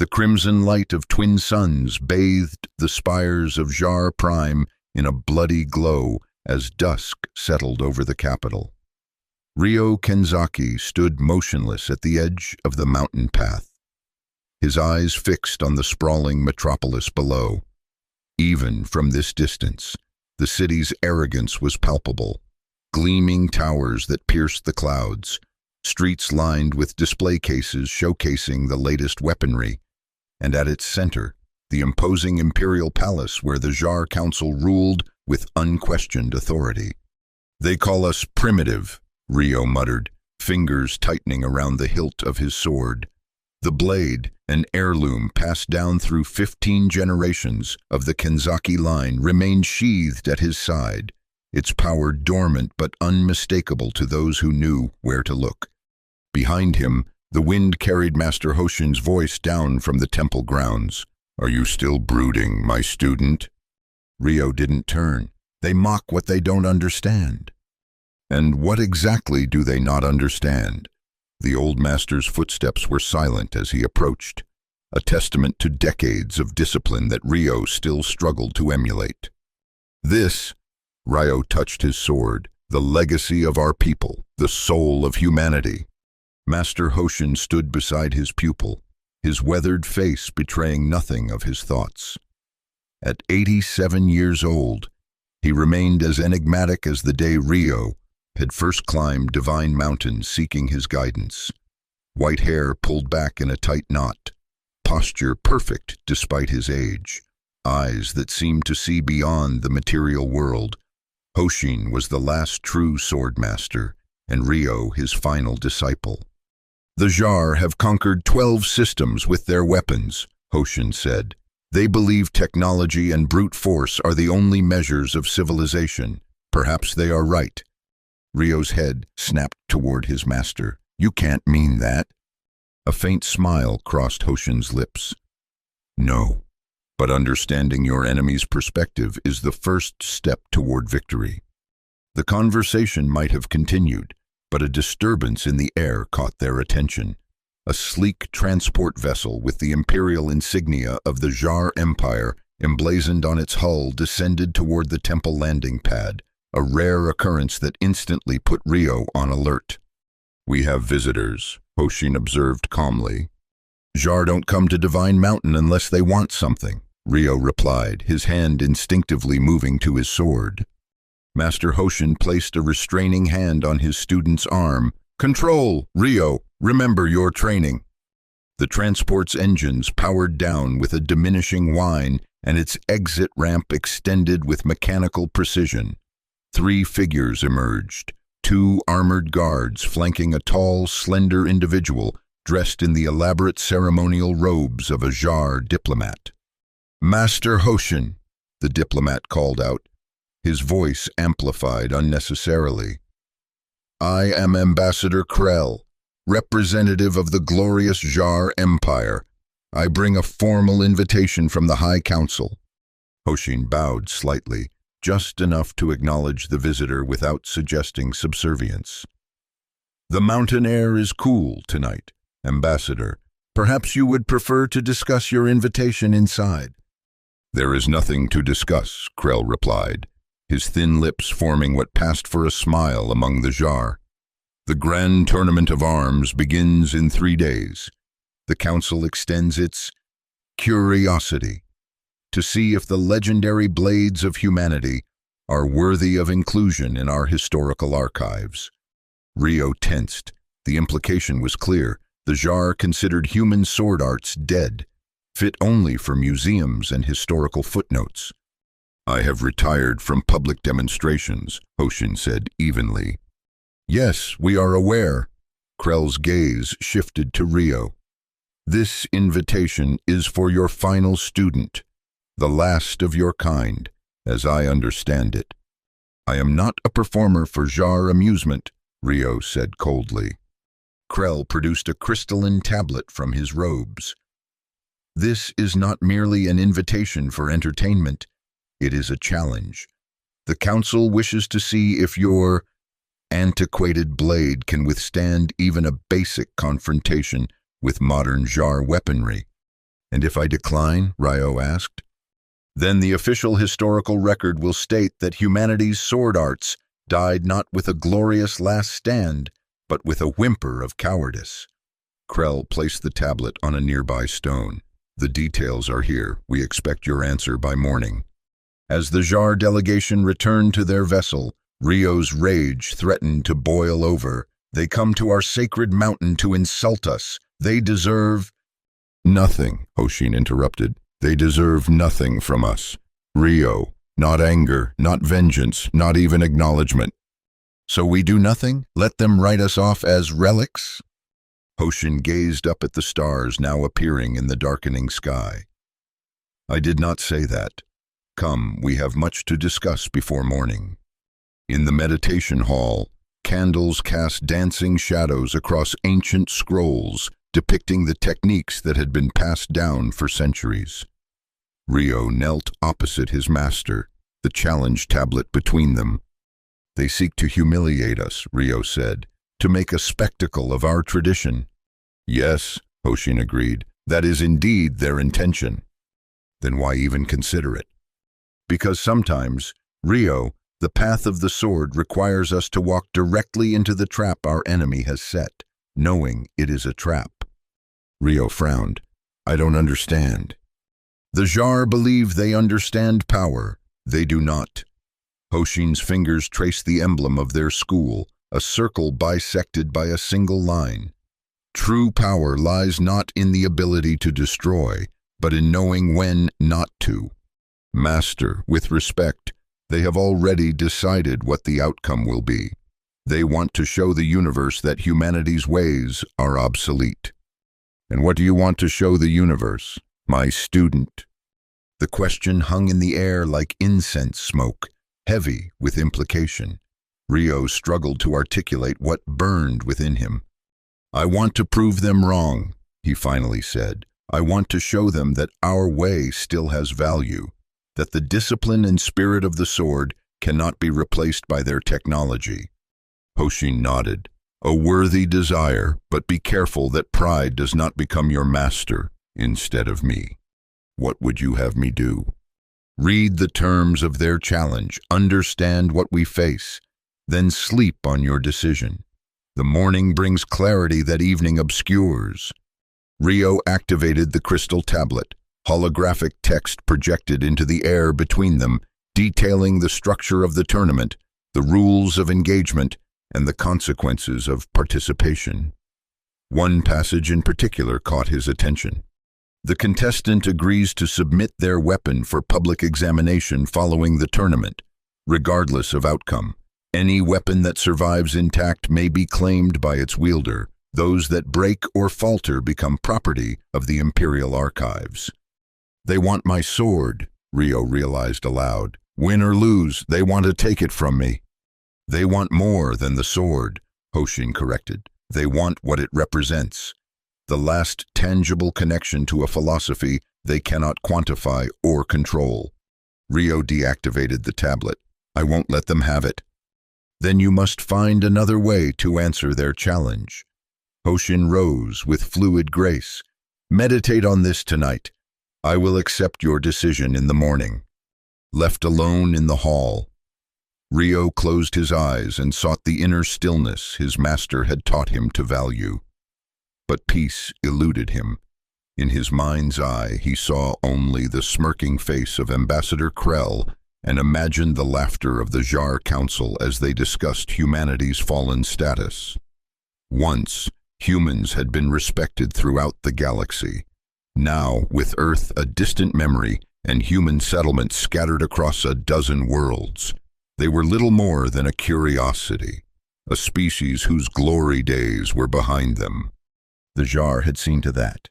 The crimson light of twin suns bathed the spires of Jar Prime in a bloody glow as dusk settled over the capital. Ryo Kenzaki stood motionless at the edge of the mountain path, his eyes fixed on the sprawling metropolis below. Even from this distance, the city's arrogance was palpable. Gleaming towers that pierced the clouds, streets lined with display cases showcasing the latest weaponry, and at its center, the imposing imperial palace where the Jar Council ruled with unquestioned authority. "They call us primitive," Ryo muttered, fingers tightening around the hilt of his sword. The blade, an heirloom passed down through 15 generations of the Kenzaki line, remained sheathed at his side, its power dormant but unmistakable to those who knew where to look. Behind him, the wind carried Master Hoshin's voice down from the temple grounds. "Are you still brooding, my student?" Ryo didn't turn. They mock what they don't understand. And what exactly do they not understand? The old master's footsteps were silent as he approached, a testament to decades of discipline that Ryo still struggled to emulate. "This," Ryo touched his sword, "the legacy of our people, the soul of humanity." Master Hoshin stood beside his pupil, his weathered face betraying nothing of his thoughts. At 87 years old, he remained as enigmatic as the day Ryo had first climbed Divine Mountain seeking his guidance. White hair pulled back in a tight knot, posture perfect despite his age, eyes that seemed to see beyond the material world. Hoshin was the last true swordmaster, and Ryo his final disciple. "The Jar have conquered 12 systems with their weapons," Hoshin said. "They believe technology and brute force are the only measures of civilization. Perhaps they are right." Ryo's head snapped toward his master. "You can't mean that." A faint smile crossed Hoshin's lips. "No, but understanding your enemy's perspective is the first step toward victory." The conversation might have continued, but a disturbance in the air caught their attention. A sleek transport vessel with the imperial insignia of the Jar Empire emblazoned on its hull descended toward the temple landing pad, a rare occurrence that instantly put Ryo on alert. "We have visitors," Hoshin observed calmly. "Jar don't come to Divine Mountain unless they want something," Ryo replied, his hand instinctively moving to his sword. Master Hoshin placed a restraining hand on his student's arm. "Control, Ryo, remember your training." The transport's engines powered down with a diminishing whine, and its exit ramp extended with mechanical precision. 3 figures emerged, 2 armored guards flanking a tall, slender individual dressed in the elaborate ceremonial robes of a Jar diplomat. "Master Hoshin," the diplomat called out, his voice amplified unnecessarily. "I am Ambassador Krell, representative of the glorious Jar Empire. I bring a formal invitation from the High Council." Hoshin bowed slightly, just enough to acknowledge the visitor without suggesting subservience. "The mountain air is cool tonight, Ambassador. Perhaps you would prefer to discuss your invitation inside." "There is nothing to discuss," Krell replied, his thin lips forming what passed for a smile among the Jar. "The grand tournament of arms begins in 3 days. The Council extends its curiosity to see if the legendary blades of humanity are worthy of inclusion in our historical archives." Ryo tensed. The implication was clear. The Jar considered human sword arts dead, fit only for museums and historical footnotes. "I have retired from public demonstrations," Hoshin said evenly. "Yes, we are aware." Krell's gaze shifted to Ryo. "This invitation is for your final student, the last of your kind, as I understand it." "I am not a performer for Jar amusement," Ryo said coldly. Krell produced a crystalline tablet from his robes. "This is not merely an invitation for entertainment. It is a challenge. The Council wishes to see if your antiquated blade can withstand even a basic confrontation with modern Jar weaponry." And if I decline? Ryo asked. Then the official historical record will state that humanity's sword arts died not with a glorious last stand, but with a whimper of cowardice. Krell placed the tablet on a nearby stone. The details are here. We expect your answer by morning. As the Jar delegation returned to their vessel, Ryo's rage threatened to boil over. They come to our sacred mountain to insult us. They deserve... Nothing, Hoshin interrupted. They deserve nothing from us. Ryo, not anger, not vengeance, not even acknowledgement. So we do nothing? Let them write us off as relics? Hoshin gazed up at the stars now appearing in the darkening sky. I did not say that. Come, we have much to discuss before morning. In the meditation hall, candles cast dancing shadows across ancient scrolls depicting the techniques that had been passed down for centuries. Ryo knelt opposite his master, the challenge tablet between them. They seek to humiliate us, Ryo said, to make a spectacle of our tradition. Yes, Hoshin agreed, that is indeed their intention. Then why even consider it? Because sometimes, Ryo, the path of the sword requires us to walk directly into the trap our enemy has set, knowing it is a trap. Ryo frowned. I don't understand. The Jar believe they understand power. They do not. Hoshin's fingers traced the emblem of their school, a circle bisected by a single line. True power lies not in the ability to destroy, but in knowing when not to. Master, with respect, they have already decided what the outcome will be. They want to show the universe that humanity's ways are obsolete. And what do you want to show the universe, my student? The question hung in the air like incense smoke, heavy with implication. Ryo struggled to articulate what burned within him. I want to prove them wrong, he finally said. I want to show them that our way still has value, that the discipline and spirit of the sword cannot be replaced by their technology. Hoshin nodded. A worthy desire, but be careful that pride does not become your master instead of me. What would you have me do? Read the terms of their challenge, understand what we face, then sleep on your decision. The morning brings clarity that evening obscures. Ryo activated the crystal tablet, holographic text projected into the air between them, detailing the structure of the tournament, the rules of engagement, and the consequences of participation. One passage in particular caught his attention. The contestant agrees to submit their weapon for public examination following the tournament, regardless of outcome. Any weapon that survives intact may be claimed by its wielder. Those that break or falter become property of the Imperial Archives. They want my sword, Ryo realized aloud. Win or lose, they want to take it from me. They want more than the sword, Hoshin corrected. They want what it represents. The last tangible connection to a philosophy they cannot quantify or control. Ryo deactivated the tablet. I won't let them have it. Then you must find another way to answer their challenge. Hoshin rose with fluid grace. Meditate on this tonight. I will accept your decision in the morning. Left alone in the hall, Ryo closed his eyes and sought the inner stillness his master had taught him to value. But peace eluded him. In his mind's eye, he saw only the smirking face of Ambassador Krell and imagined the laughter of the Jar Council as they discussed humanity's fallen status. Once, humans had been respected throughout the galaxy. Now, with Earth a distant memory and human settlements scattered across a dozen worlds, they were little more than a curiosity, a species whose glory days were behind them. The Jar had seen to that.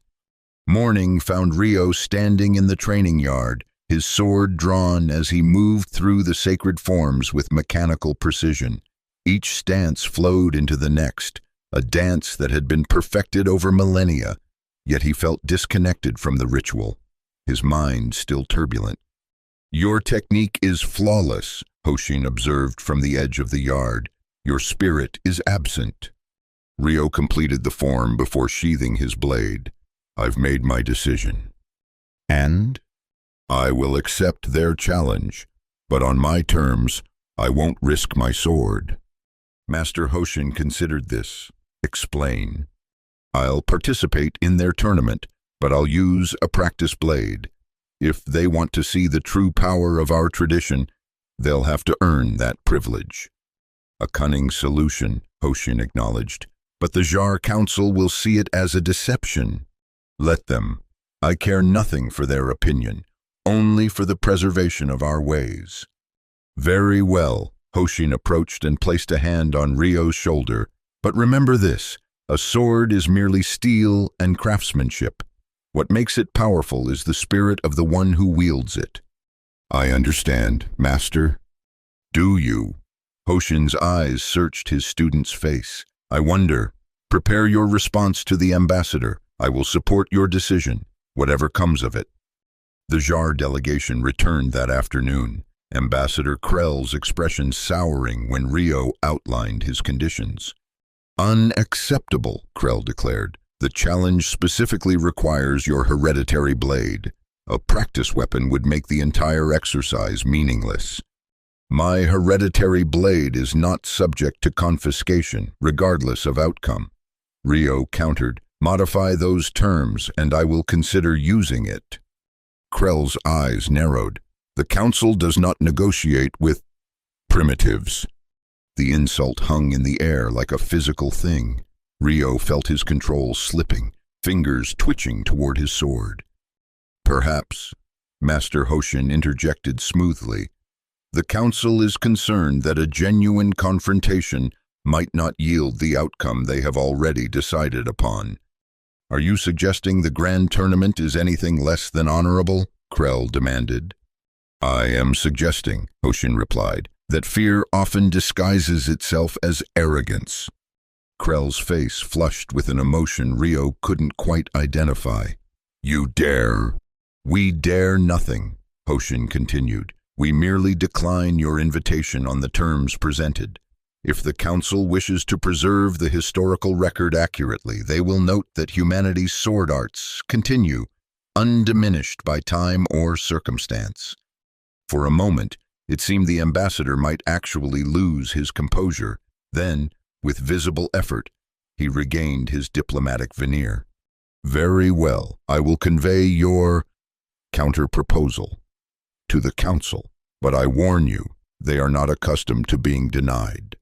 Morning found Ryo standing in the training yard, his sword drawn as he moved through the sacred forms with mechanical precision. Each stance flowed into the next, a dance that had been perfected over millennia, yet he felt disconnected from the ritual, his mind still turbulent. Your technique is flawless, Hoshin observed from the edge of the yard. Your spirit is absent. Ryo completed the form before sheathing his blade. I've made my decision. understand? I will accept their challenge, but on my terms, I won't risk my sword. Master Hoshin considered this. Explain. I'll participate in their tournament, but I'll use a practice blade. If they want to see the true power of our tradition, they'll have to earn that privilege. A cunning solution, Hoshin acknowledged, but the Jar Council will see it as a deception. Let them. I care nothing for their opinion, only for the preservation of our ways. Very well, Hoshin approached and placed a hand on Rio's shoulder. But remember this, a sword is merely steel and craftsmanship. What makes it powerful is the spirit of the one who wields it. I understand, Master. Do you? Hoshin's eyes searched his student's face. I wonder. Prepare your response to the ambassador. I will support your decision, whatever comes of it. The Jar delegation returned that afternoon, Ambassador Krell's expression souring when Rio outlined his conditions. Unacceptable, Krell declared. The challenge specifically requires your hereditary blade. A practice weapon would make the entire exercise meaningless. My hereditary blade is not subject to confiscation, regardless of outcome. Rio countered, modify those terms and I will consider using it. Krell's eyes narrowed. The council does not negotiate with primitives. The insult hung in the air like a physical thing. Rio felt his control slipping, fingers twitching toward his sword. Perhaps, Master Hoshin interjected smoothly, the council is concerned that a genuine confrontation might not yield the outcome they have already decided upon. Are you suggesting the grand tournament is anything less than honorable? Krell demanded. I am suggesting, Hoshin replied, that fear often disguises itself as arrogance. Krell's face flushed with an emotion Rio couldn't quite identify. You dare? We dare nothing, Hoshin continued. We merely decline your invitation on the terms presented. If the Council wishes to preserve the historical record accurately, they will note that humanity's sword arts continue, undiminished by time or circumstance. For a moment, it seemed the ambassador might actually lose his composure. Then, with visible effort, he regained his diplomatic veneer. Very well, I will convey your counter-proposal to the Council, but I warn you, they are not accustomed to being denied.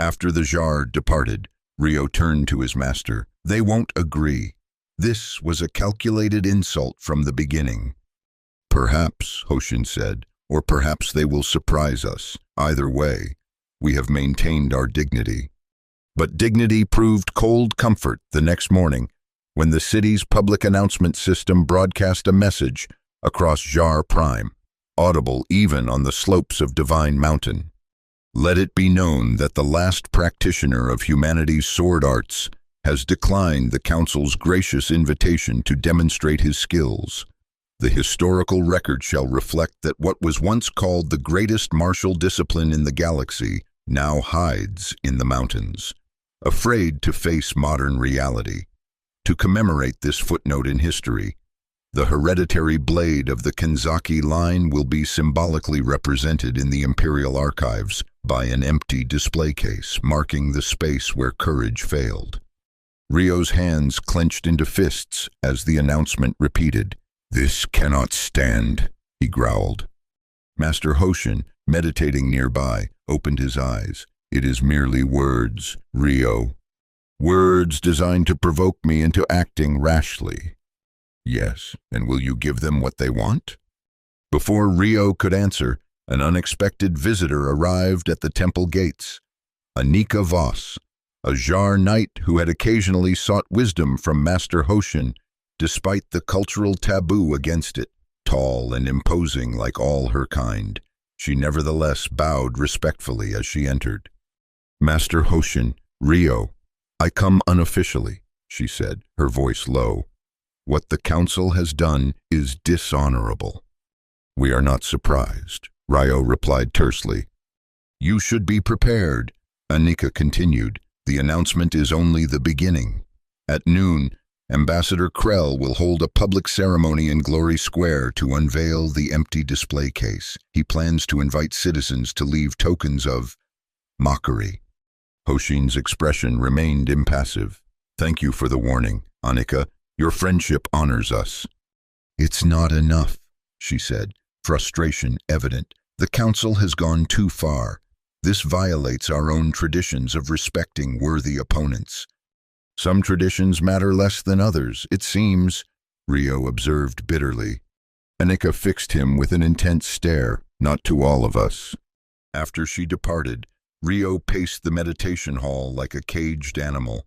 After the Jar departed, Rio turned to his master. They won't agree. This was a calculated insult from the beginning. Perhaps, Hoshin said, or perhaps they will surprise us. Either way, we have maintained our dignity. But dignity proved cold comfort the next morning when the city's public announcement system broadcast a message across Jar Prime, audible even on the slopes of Divine Mountain. Let it be known that the last practitioner of humanity's sword arts has declined the Council's gracious invitation to demonstrate his skills. The historical record shall reflect that what was once called the greatest martial discipline in the galaxy now hides in the mountains, afraid to face modern reality. To commemorate this footnote in history, the hereditary blade of the Kenzaki line will be symbolically represented in the Imperial Archives by an empty display case marking the space where courage failed. Rio's hands clenched into fists as the announcement repeated. This cannot stand, he growled. Master Hoshin, meditating nearby, opened his eyes. It is merely words, Rio. Words designed to provoke me into acting rashly. Yes, and will you give them what they want? Before Rio could answer, an unexpected visitor arrived at the temple gates. Anika Voss, a Jar knight who had occasionally sought wisdom from Master Hoshin, despite the cultural taboo against it. Tall and imposing like all her kind, she nevertheless bowed respectfully as she entered. Master Hoshin, Rio, I come unofficially, she said, her voice low. What the Council has done is dishonorable. We are not surprised, Rio replied tersely. You should be prepared, Anika continued. The announcement is only the beginning. At noon, Ambassador Krell will hold a public ceremony in Glory Square to unveil the empty display case. He plans to invite citizens to leave tokens of mockery. Hoshin's expression remained impassive. Thank you for the warning, Annika. Your friendship honors us. It's not enough, she said, frustration evident. The council has gone too far. This violates our own traditions of respecting worthy opponents. Some traditions matter less than others, it seems, Rio observed bitterly. Annika fixed him with an intense stare, not to all of us. After she departed, Rio paced the meditation hall like a caged animal.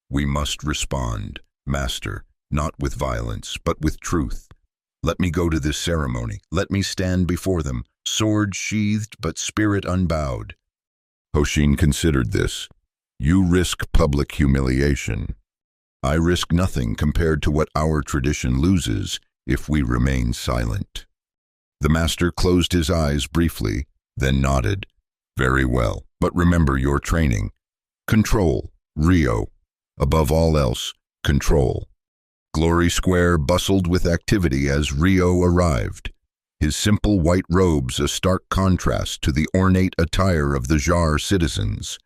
We must respond, Master, not with violence, but with truth. Let me go to this ceremony. Let me stand before them, sword sheathed but spirit unbowed. Hoshin considered this. You risk public humiliation. I risk nothing compared to what our tradition loses if we remain silent. The master closed his eyes briefly, then nodded. Very well, but remember your training. Control, Rio. Above all else, control. Glory Square bustled with activity as Rio arrived. His simple white robes a stark contrast to the ornate attire of the Jar citizens.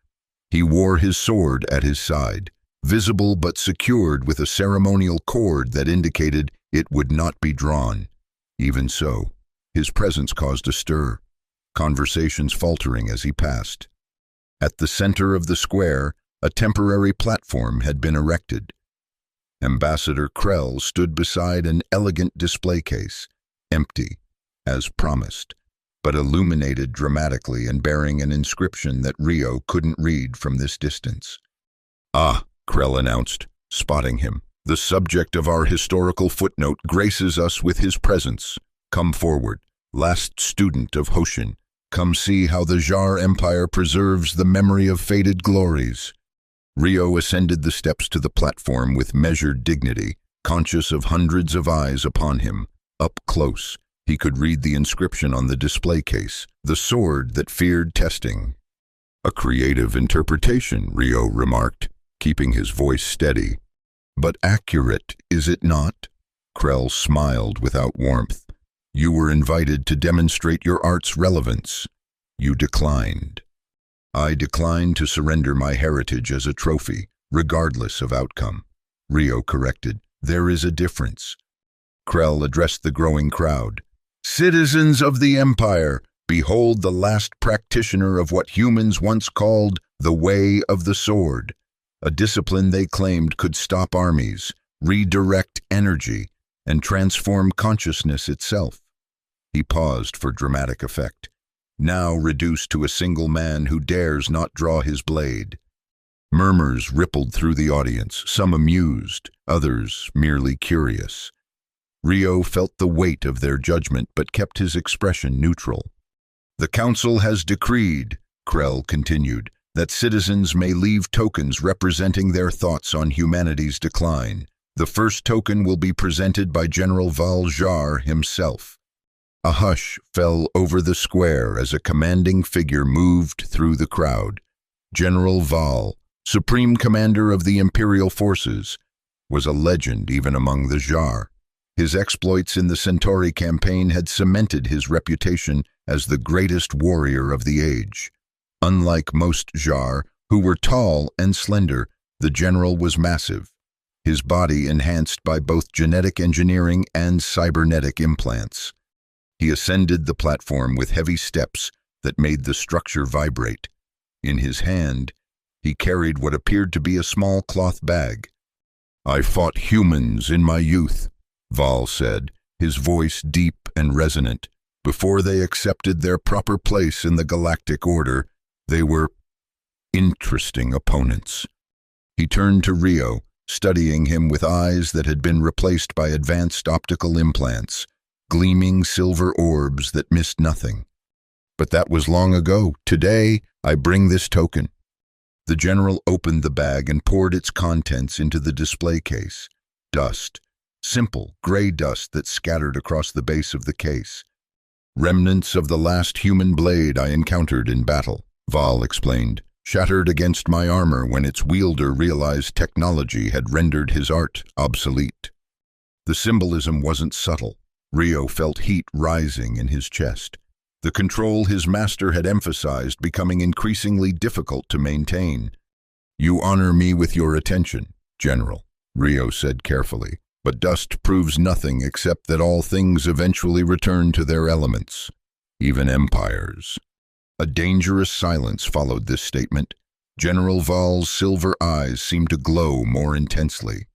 He wore his sword at his side, visible but secured with a ceremonial cord that indicated it would not be drawn. Even so, his presence caused a stir, conversations faltering as he passed. At the center of the square, a temporary platform had been erected. Ambassador Krell stood beside an elegant display case, empty, as promised, but illuminated dramatically and bearing an inscription that Rio couldn't read from this distance. Ah, Krell announced, spotting him. The subject of our historical footnote graces us with his presence. Come forward, last student of Hoshin. Come see how the Jar Empire preserves the memory of faded glories. Rio ascended the steps to the platform with measured dignity, conscious of hundreds of eyes upon him. Up close, he could read the inscription on the display case, the sword that feared testing. A creative interpretation, Rio remarked, keeping his voice steady. But accurate, is it not? Krell smiled without warmth. You were invited to demonstrate your art's relevance. You declined. I declined to surrender my heritage as a trophy, regardless of outcome. Rio corrected. There is a difference. Krell addressed the growing crowd. Citizens of the Empire, behold the last practitioner of what humans once called the Way of the Sword, a discipline they claimed could stop armies, redirect energy, and transform consciousness itself. He paused for dramatic effect, now reduced to a single man who dares not draw his blade. Murmurs rippled through the audience, some amused, others merely curious. Rio felt the weight of their judgment but kept his expression neutral. The council has decreed, Krell continued, that citizens may leave tokens representing their thoughts on humanity's decline. The first token will be presented by General Val Jar himself. A hush fell over the square as a commanding figure moved through the crowd. General Val, Supreme Commander of the Imperial Forces, was a legend even among the Jar. His exploits in the Centauri campaign had cemented his reputation as the greatest warrior of the age. Unlike most Jar, who were tall and slender, the general was massive, his body enhanced by both genetic engineering and cybernetic implants. He ascended the platform with heavy steps that made the structure vibrate. In his hand, he carried what appeared to be a small cloth bag. I fought humans in my youth, Val said, his voice deep and resonant. Before they accepted their proper place in the galactic order, they were interesting opponents. He turned to Rio, studying him with eyes that had been replaced by advanced optical implants, gleaming silver orbs that missed nothing. But that was long ago. Today, I bring this token. The general opened the bag and poured its contents into the display case. Dust. Simple, gray dust that scattered across the base of the case. Remnants of the last human blade I encountered in battle, Val explained, shattered against my armor when its wielder realized technology had rendered his art obsolete. The symbolism wasn't subtle. Rio felt heat rising in his chest. The control his master had emphasized becoming increasingly difficult to maintain. "You honor me with your attention, General," Rio said carefully, "but dust proves nothing except that all things eventually return to their elements, even empires." A dangerous silence followed this statement. General Val's silver eyes seemed to glow more intensely.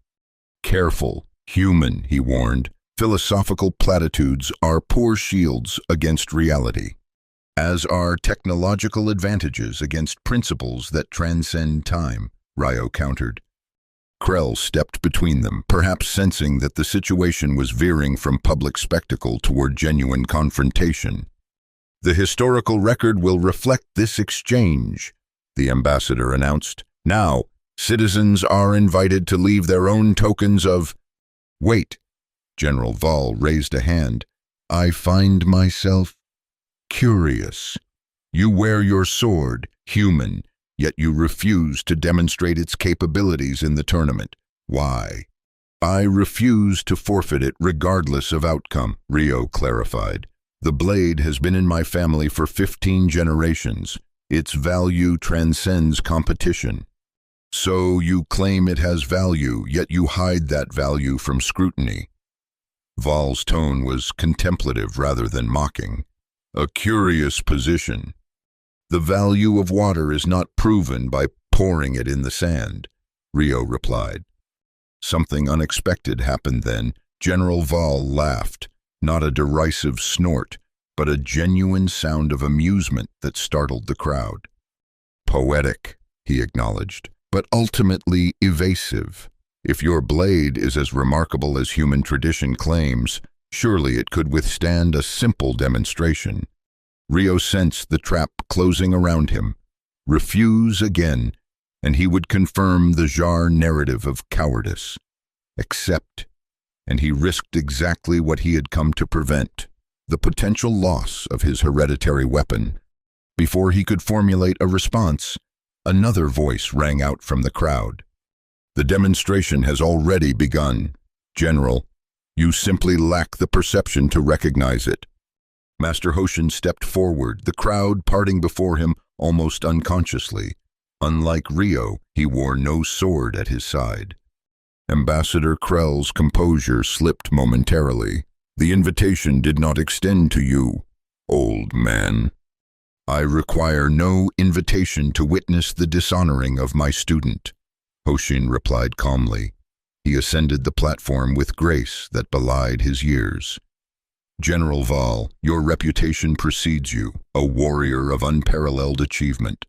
"Careful, human," he warned. "Philosophical platitudes are poor shields against reality, as are technological advantages against principles that transcend time," Rio countered. Krell stepped between them, perhaps sensing that the situation was veering from public spectacle toward genuine confrontation. "The historical record will reflect this exchange," the ambassador announced. "Now, citizens are invited to leave their own tokens of—" "Wait," General Val raised a hand. "I find myself curious. You wear your sword, human, yet you refuse to demonstrate its capabilities in the tournament. Why?" "I refuse to forfeit it regardless of outcome," Rio clarified. "The blade has been in my family for 15 generations. Its value transcends competition." "So you claim it has value, yet you hide that value from scrutiny." Val's tone was contemplative rather than mocking. "A curious position. The value of water is not proven by pouring it in the sand," Rio replied. Something unexpected happened then. General Val laughed, not a derisive snort, but a genuine sound of amusement that startled the crowd. "Poetic," he acknowledged, "but ultimately evasive. If your blade is as remarkable as human tradition claims, surely it could withstand a simple demonstration." Rio sensed the trap closing around him. Refuse again, and he would confirm the Jar narrative of cowardice. Accept, and he risked exactly what he had come to prevent, the potential loss of his hereditary weapon. Before he could formulate a response, another voice rang out from the crowd. "The demonstration has already begun. General, you simply lack the perception to recognize it." Master Hoshin stepped forward, the crowd parting before him almost unconsciously. Unlike Rio, he wore no sword at his side. Ambassador Krell's composure slipped momentarily. "The invitation did not extend to you, old man." "I require no invitation to witness the dishonoring of my student," Hoshin replied calmly. He ascended the platform with grace that belied his years. "General Val, your reputation precedes you, a warrior of unparalleled achievement."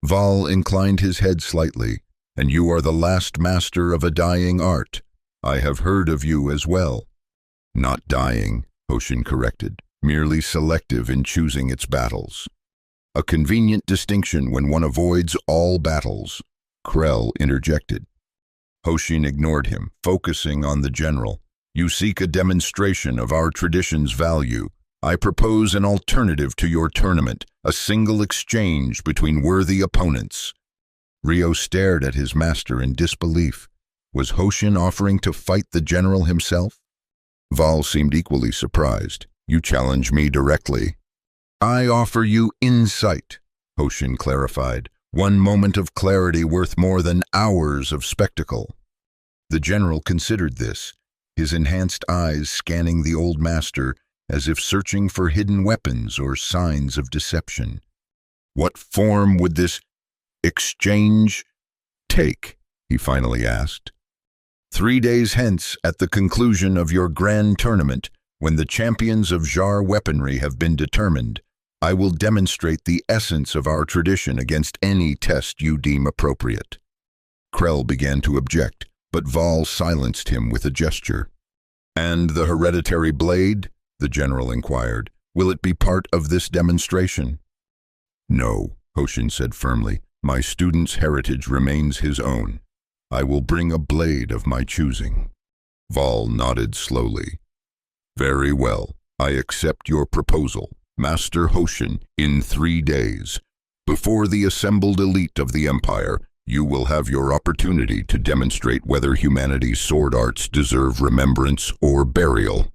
Val inclined his head slightly. "And you are the last master of a dying art. I have heard of you as well." "Not dying," Hoshin corrected, "merely selective in choosing its battles." "A convenient distinction when one avoids all battles," Krell interjected. Hoshin ignored him, focusing on the general. "You seek a demonstration of our tradition's value. I propose an alternative to your tournament, a single exchange between worthy opponents." Rio stared at his master in disbelief. Was Hoshin offering to fight the general himself? Val seemed equally surprised. "You challenge me directly." "I offer you insight," Hoshin clarified. "One moment of clarity worth more than hours of spectacle." The general considered this, his enhanced eyes scanning the old master as if searching for hidden weapons or signs of deception. "What form would this exchange take?" he finally asked. 3 days hence, at the conclusion of your grand tournament, when the champions of Jar weaponry have been determined, I will demonstrate the essence of our tradition against any test you deem appropriate." Krell began to object, but Val silenced him with a gesture. "And the hereditary blade?" the general inquired. "Will it be part of this demonstration?" "No," Hoshin said firmly. "My student's heritage remains his own. I will bring a blade of my choosing." Val nodded slowly. "Very well. I accept your proposal. Master Hoshin, in 3 days. Before the assembled elite of the Empire, you will have your opportunity to demonstrate whether humanity's sword arts deserve remembrance or burial."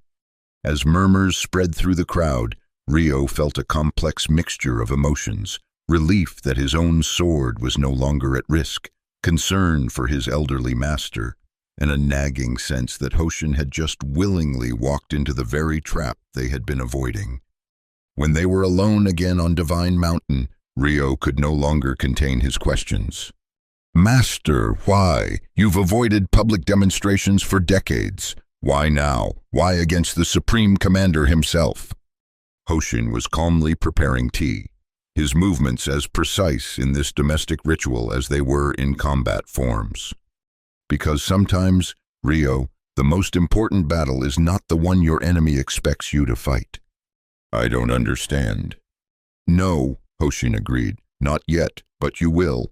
As murmurs spread through the crowd, Rio felt a complex mixture of emotions: relief that his own sword was no longer at risk, concern for his elderly master, and a nagging sense that Hoshin had just willingly walked into the very trap they had been avoiding. When they were alone again on Divine Mountain, Rio could no longer contain his questions. "Master, why? You've avoided public demonstrations for decades. Why now? Why against the Supreme Commander himself?" Hoshin was calmly preparing tea, his movements as precise in this domestic ritual as they were in combat forms. Because sometimes, Rio, the most important battle is not the one your enemy expects you to fight. "I don't understand." "No," Hoshin agreed. "Not yet, but you will."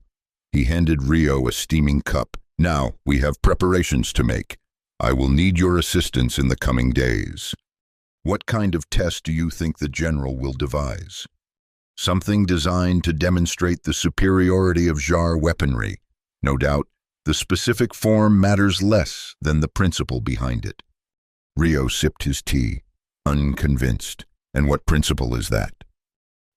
He handed Rio a steaming cup. "Now, we have preparations to make. I will need your assistance in the coming days." "What kind of test do you think the general will devise?" "Something designed to demonstrate the superiority of Jar weaponry. No doubt, the specific form matters less than the principle behind it." Rio sipped his tea, unconvinced. "And what principle is that?"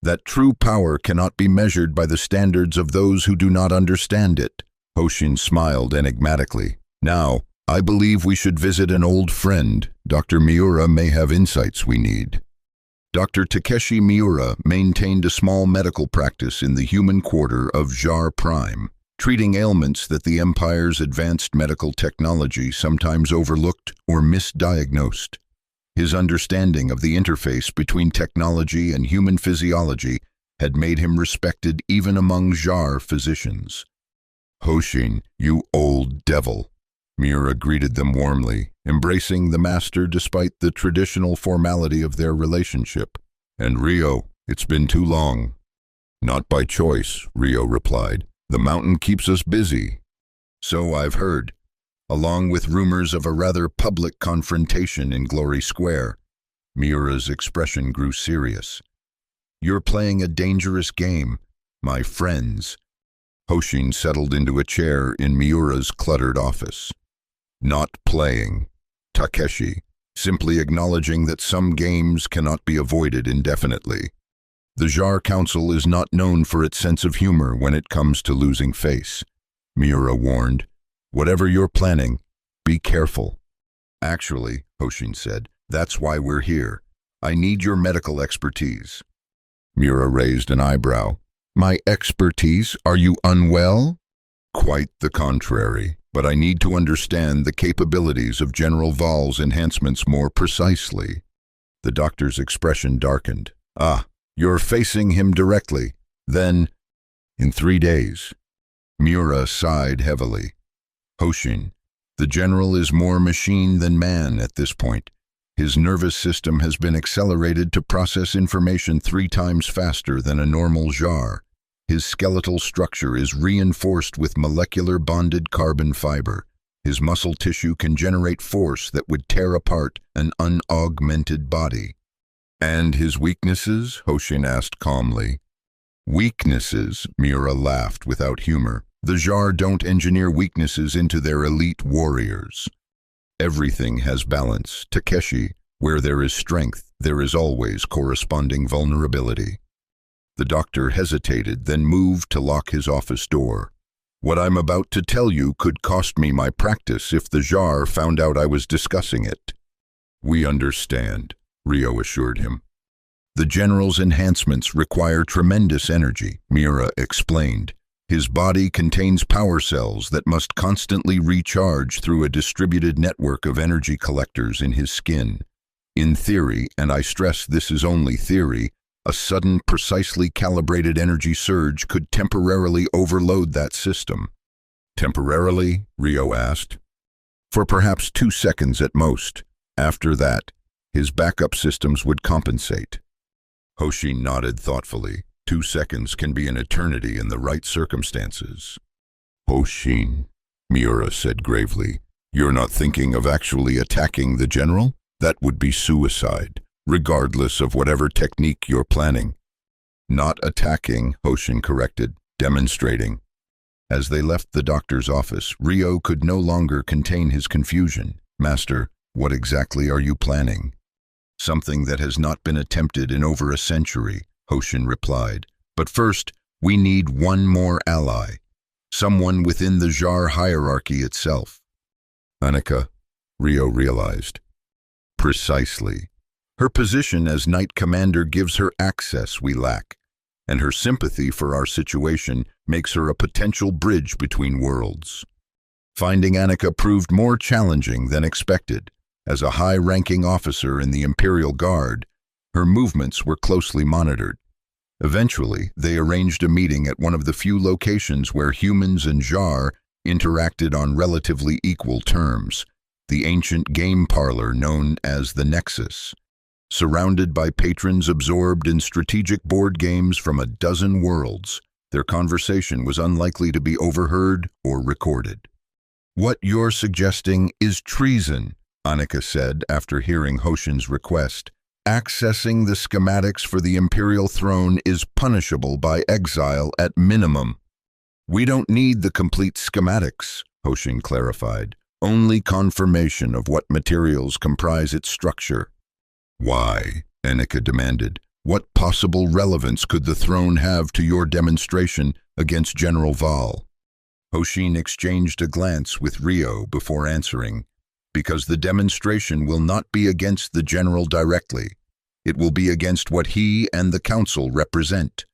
"That true power cannot be measured by the standards of those who do not understand it." Hoshin smiled enigmatically. "Now, I believe we should visit an old friend. Dr. Miura may have insights we need." Dr. Takeshi Miura maintained a small medical practice in the human quarter of Jar Prime, treating ailments that the Empire's advanced medical technology sometimes overlooked or misdiagnosed. His understanding of the interface between technology and human physiology had made him respected even among Jar physicians. "Hoshin, you old devil." Miura greeted them warmly, embracing the master despite the traditional formality of their relationship. "And Rio, it's been too long." "Not by choice," Rio replied. "The mountain keeps us busy." "So I've heard," along with rumors of a rather public confrontation in Glory Square. Miura's expression grew serious. "You're playing a dangerous game, my friends." Hoshin settled into a chair in Miura's cluttered office. "Not playing, Takeshi, simply acknowledging that some games cannot be avoided indefinitely. The Jar Council is not known for its sense of humor when it comes to losing face," Miura warned. "Whatever you're planning, be careful." "Actually," Hoshin said, "that's why we're here. I need your medical expertise." Miura raised an eyebrow. "My expertise? Are you unwell?" "Quite the contrary, but I need to understand the capabilities of General Val's enhancements more precisely." The doctor's expression darkened. "Ah, you're facing him directly. Then, in 3 days." Miura sighed heavily. "Hoshin, the general is more machine than man at this point. His nervous system has been accelerated to process information 3 times faster than a normal Jar. His skeletal structure is reinforced with molecular bonded carbon fiber. His muscle tissue can generate force that would tear apart an unaugmented body." "And his weaknesses?" Hoshin asked calmly. "Weaknesses?" Miura laughed without humor. "The Jar don't engineer weaknesses into their elite warriors. Everything has balance, Takeshi. Where there is strength, there is always corresponding vulnerability." The doctor hesitated, then moved to lock his office door. "What I'm about to tell you could cost me my practice if the Jar found out I was discussing it." "We understand," Rio assured him. "The general's enhancements require tremendous energy," Miura explained. "His body contains power cells that must constantly recharge through a distributed network of energy collectors in his skin. In theory, and I stress this is only theory, a sudden, precisely calibrated energy surge could temporarily overload that system." "Temporarily?" Rio asked. "For perhaps 2 seconds at most. After that, his backup systems would compensate." Hoshin nodded thoughtfully. 2 seconds can be an eternity in the right circumstances. "Hoshin," Miura said gravely, "you're not thinking of actually attacking the general? That would be suicide, regardless of whatever technique you're planning." Not attacking, Hoshin corrected, demonstrating. As they left the doctor's office, Rio could no longer contain his confusion. Master, what exactly are you planning? Something that has not been attempted in over a century, Hoshin replied. But first, we need one more ally. Someone within the Jar hierarchy itself. Annika, Rio realized. Precisely. Her position as Knight Commander gives her access we lack, and her sympathy for our situation makes her a potential bridge between worlds. Finding Annika proved more challenging than expected. As a high-ranking officer in the Imperial Guard, her movements were closely monitored. Eventually, they arranged a meeting at one of the few locations where humans and Jar interacted on relatively equal terms, the ancient game parlor known as the Nexus. Surrounded by patrons absorbed in strategic board games from a dozen worlds, their conversation was unlikely to be overheard or recorded. What you're suggesting is treason, Annika said after hearing Hoshin's request. Accessing the schematics for the Imperial throne is punishable by exile at minimum. We don't need the complete schematics, Hoshin clarified, only confirmation of what materials comprise its structure. Why? Annika demanded. What possible relevance could the throne have to your demonstration against General Val? Hoshin exchanged a glance with Rio before answering. Because the demonstration will not be against the General directly. It will be against what he and the Council represent.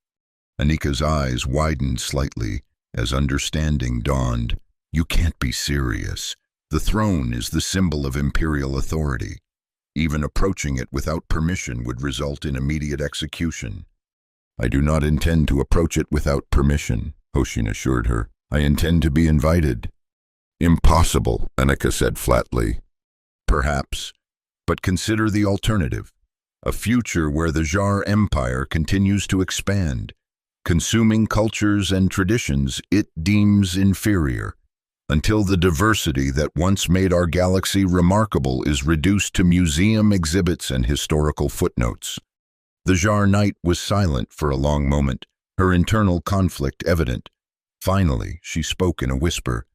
Annika's eyes widened slightly as understanding dawned. You can't be serious. The throne is the symbol of Imperial authority. Even approaching it without permission would result in immediate execution. I do not intend to approach it without permission, Hoshin assured her. I intend to be invited. Impossible, Annika said flatly. Perhaps, but consider the alternative. A future where the Jar Empire continues to expand, consuming cultures and traditions it deems inferior, until the diversity that once made our galaxy remarkable is reduced to museum exhibits and historical footnotes. The Jar Knight was silent for a long moment, her internal conflict evident. Finally, she spoke in a whisper.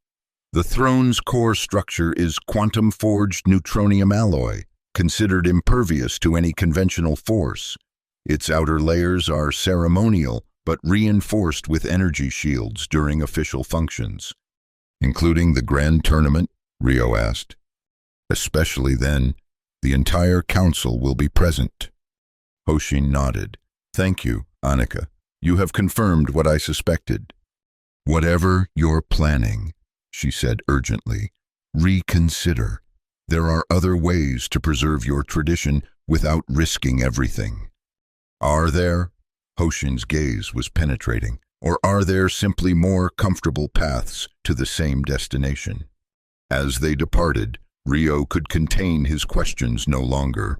The throne's core structure is quantum-forged neutronium alloy, considered impervious to any conventional force. Its outer layers are ceremonial, but reinforced with energy shields during official functions. Including the Grand Tournament? Rio asked. Especially then, the entire council will be present. Hoshin nodded. Thank you, Annika. You have confirmed what I suspected. Whatever you're planning, she said urgently, reconsider. There are other ways to preserve your tradition without risking everything. Are there? Hoshin's gaze was penetrating. Or are there simply more comfortable paths to the same destination? As they departed, Rio could contain his questions no longer.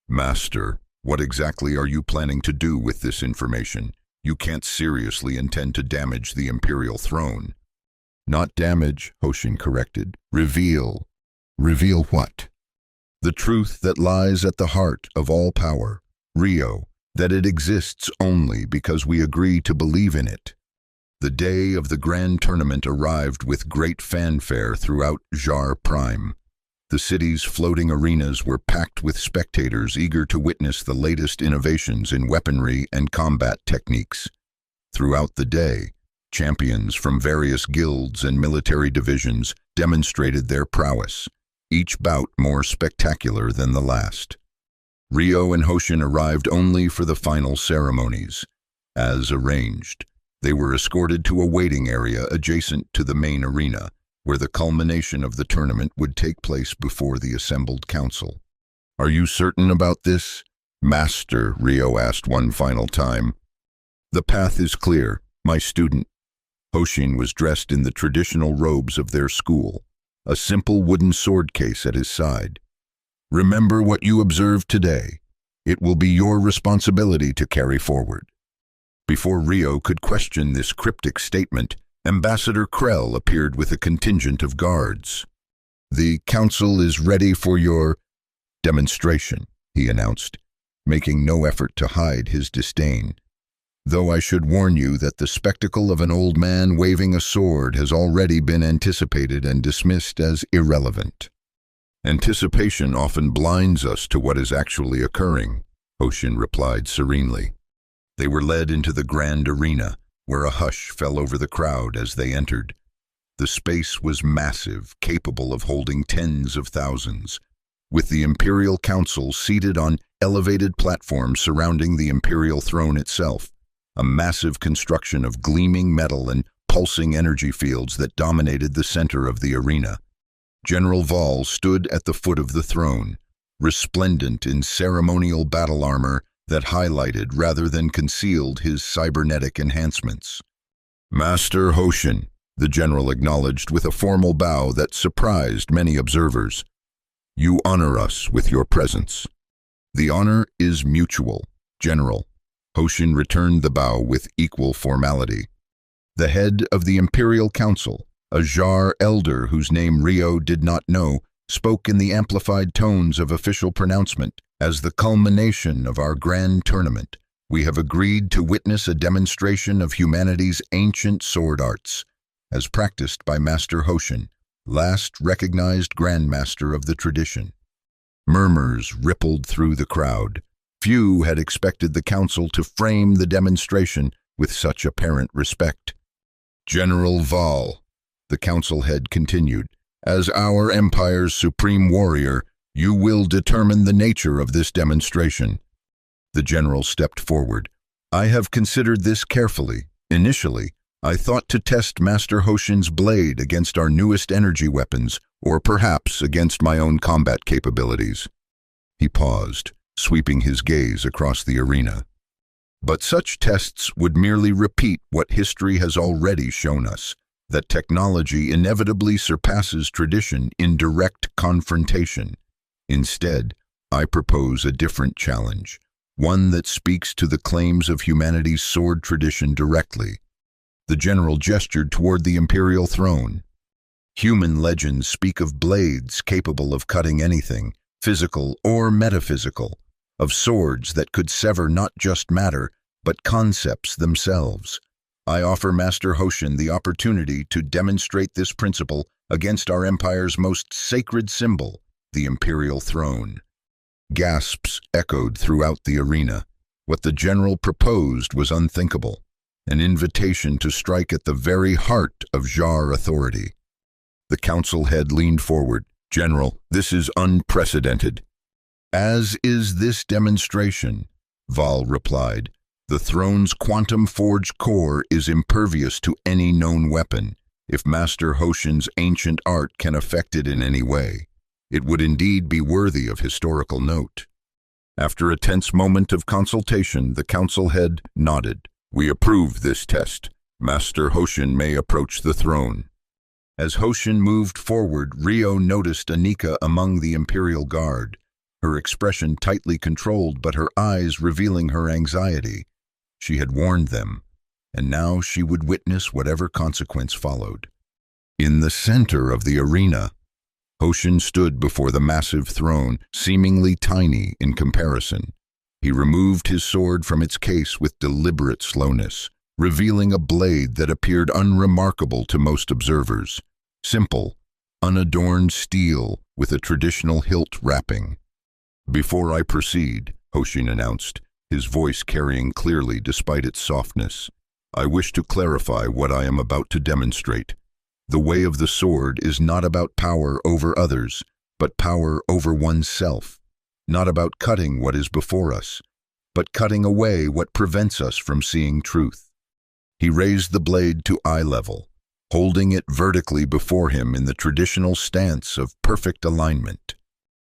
Master, what exactly are you planning to do with this information? You can't seriously intend to damage the Imperial throne. Not damage, Hoshin corrected. Reveal. Reveal what? The truth that lies at the heart of all power. Rio, that it exists only because we agree to believe in it. The day of the Grand Tournament arrived with great fanfare throughout Jar Prime. The city's floating arenas were packed with spectators eager to witness the latest innovations in weaponry and combat techniques. Throughout the day, champions from various guilds and military divisions demonstrated their prowess, each bout more spectacular than the last. Rio and Hoshin arrived only for the final ceremonies. As arranged, they were escorted to a waiting area adjacent to the main arena, where the culmination of the tournament would take place before the assembled council. Are you certain about this? Master, Rio asked one final time. The path is clear, my student. Hoshin was dressed in the traditional robes of their school, a simple wooden sword case at his side. Remember what you observed today. It will be your responsibility to carry forward. Before Rio could question this cryptic statement, Ambassador Krell appeared with a contingent of guards. The council is ready for your demonstration, he announced, making no effort to hide his disdain. though I should warn you that the spectacle of an old man waving a sword has already been anticipated and dismissed as irrelevant. Anticipation often blinds us to what is actually occurring, Hoshin replied serenely. They were led into the grand arena, where a hush fell over the crowd as they entered. The space was massive, capable of holding tens of thousands, with the Imperial Council seated on elevated platforms surrounding the Imperial throne itself, a massive construction of gleaming metal and pulsing energy fields that dominated the center of the arena. General Val stood at the foot of the throne, resplendent in ceremonial battle armor that highlighted rather than concealed his cybernetic enhancements. Master Hoshin, the general acknowledged with a formal bow that surprised many observers. You honor us with your presence. The honor is mutual, General. Hoshin returned the bow with equal formality. The head of the Imperial Council, a Jar elder whose name Rio did not know, spoke in the amplified tones of official pronouncement. As the culmination of our grand tournament, we have agreed to witness a demonstration of humanity's ancient sword arts, as practiced by Master Hoshin, last recognized grandmaster of the tradition. Murmurs rippled through the crowd. Few had expected the council to frame the demonstration with such apparent respect. General Val, the council head continued, as our empire's supreme warrior, you will determine the nature of this demonstration. The general stepped forward. I have considered this carefully. Initially, I thought to test Master Hoshin's blade against our newest energy weapons, or perhaps against my own combat capabilities. He paused, sweeping his gaze across the arena. But such tests would merely repeat what history has already shown us, that technology inevitably surpasses tradition in direct confrontation. Instead, I propose a different challenge, one that speaks to the claims of humanity's sword tradition directly. The general gestured toward the Imperial throne. Human legends speak of blades capable of cutting anything, physical or metaphysical, of swords that could sever not just matter, but concepts themselves. I offer Master Hoshin the opportunity to demonstrate this principle against our empire's most sacred symbol, the Imperial throne. Gasps echoed throughout the arena. What the general proposed was unthinkable, an invitation to strike at the very heart of Jar authority. The council head leaned forward. General, this is unprecedented. As is this demonstration, Val replied. The throne's quantum-forged core is impervious to any known weapon. If Master Hoshin's ancient art can affect it in any way, it would indeed be worthy of historical note. After a tense moment of consultation, the council head nodded. We approve this test. Master Hoshin may approach the throne. As Hoshin moved forward, Rio noticed Anika among the Imperial Guard, her expression tightly controlled but her eyes revealing her anxiety. She had warned them, and now she would witness whatever consequence followed. In the center of the arena, Hoshin stood before the massive throne, seemingly tiny in comparison. He removed his sword from its case with deliberate slowness, revealing a blade that appeared unremarkable to most observers. Simple, unadorned steel with a traditional hilt wrapping. Before I proceed, Hoshin announced, his voice carrying clearly despite its softness, I wish to clarify what I am about to demonstrate. The way of the sword is not about power over others, but power over oneself. Not about cutting what is before us, but cutting away what prevents us from seeing truth. He raised the blade to eye level, holding it vertically before him in the traditional stance of perfect alignment.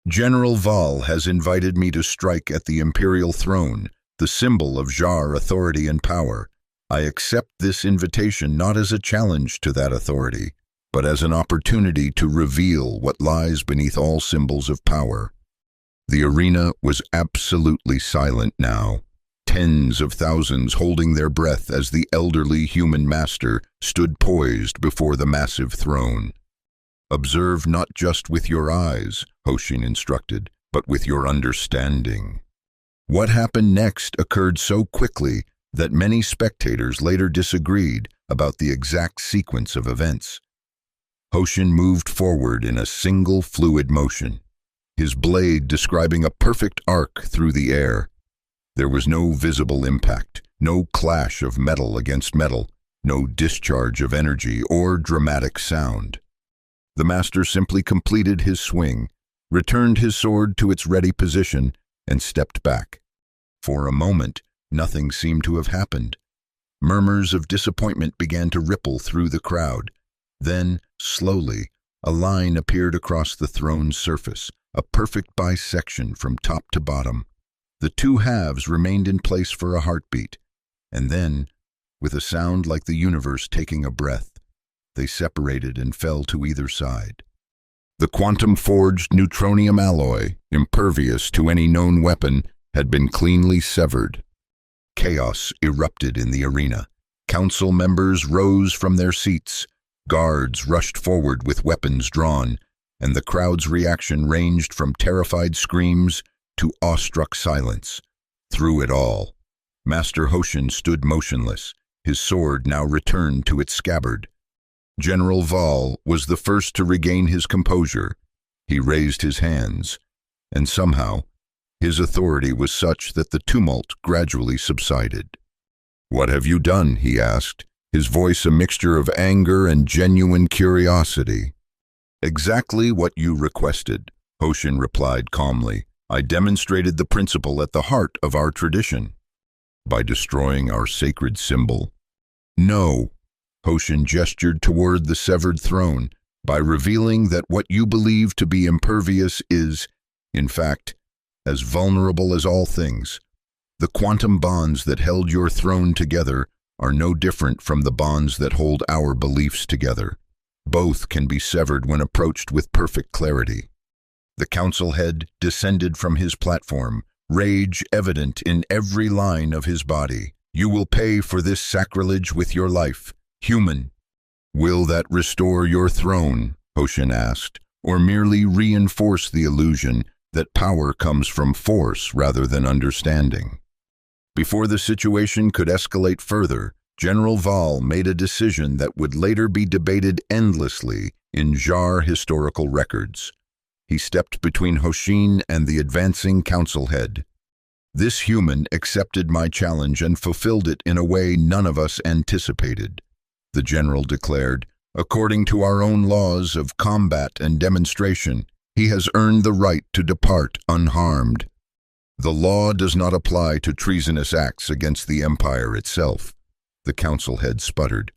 General Val has invited me to strike at the Imperial throne, the symbol of Jar authority and power. I accept this invitation not as a challenge to that authority, but as an opportunity to reveal what lies beneath all symbols of power. The arena was absolutely silent now, tens of thousands holding their breath as the elderly human master stood poised before the massive throne. Observe not just with your eyes, Hoshin instructed, but with your understanding. What happened next occurred so quickly that many spectators later disagreed about the exact sequence of events. Hoshin moved forward in a single fluid motion, his blade describing a perfect arc through the air. There was no visible impact, no clash of metal against metal, no discharge of energy or dramatic sound. The master simply completed his swing, returned his sword to its ready position, and stepped back. For a moment, nothing seemed to have happened. Murmurs of disappointment began to ripple through the crowd. Then, slowly, a line appeared across the throne's surface, a perfect bisection from top to bottom. The two halves remained in place for a heartbeat, and then, with a sound like the universe taking a breath, they separated and fell to either side. The quantum-forged neutronium alloy, impervious to any known weapon, had been cleanly severed. Chaos erupted in the arena. Council members rose from their seats, guards rushed forward with weapons drawn, and the crowd's reaction ranged from terrified screams to awestruck silence. Through it all, Master Hoshin stood motionless, his sword now returned to its scabbard. General Val was the first to regain his composure. He raised his hands, and somehow, his authority was such that the tumult gradually subsided. "What have you done?" he asked, his voice a mixture of anger and genuine curiosity. "Exactly what you requested," Hoshin replied calmly. "I demonstrated the principle at the heart of our tradition." "By destroying our sacred symbol?" "No." Hoshin gestured toward the severed throne, "by revealing that what you believe to be impervious is, in fact, as vulnerable as all things. The quantum bonds that held your throne together are no different from the bonds that hold our beliefs together. Both can be severed when approached with perfect clarity." The council head descended from his platform, rage evident in every line of his body. "You will pay for this sacrilege with your life, human." "Will that restore your throne?" Hoshin asked, "or merely reinforce the illusion that power comes from force rather than understanding?" Before the situation could escalate further, General Val made a decision that would later be debated endlessly in Jar historical records. He stepped between Hoshin and the advancing council head. "This human accepted my challenge and fulfilled it in a way none of us anticipated," the general declared. "According to our own laws of combat and demonstration, he has earned the right to depart unharmed. The law does not apply to treasonous acts against the Empire itself," the council head sputtered.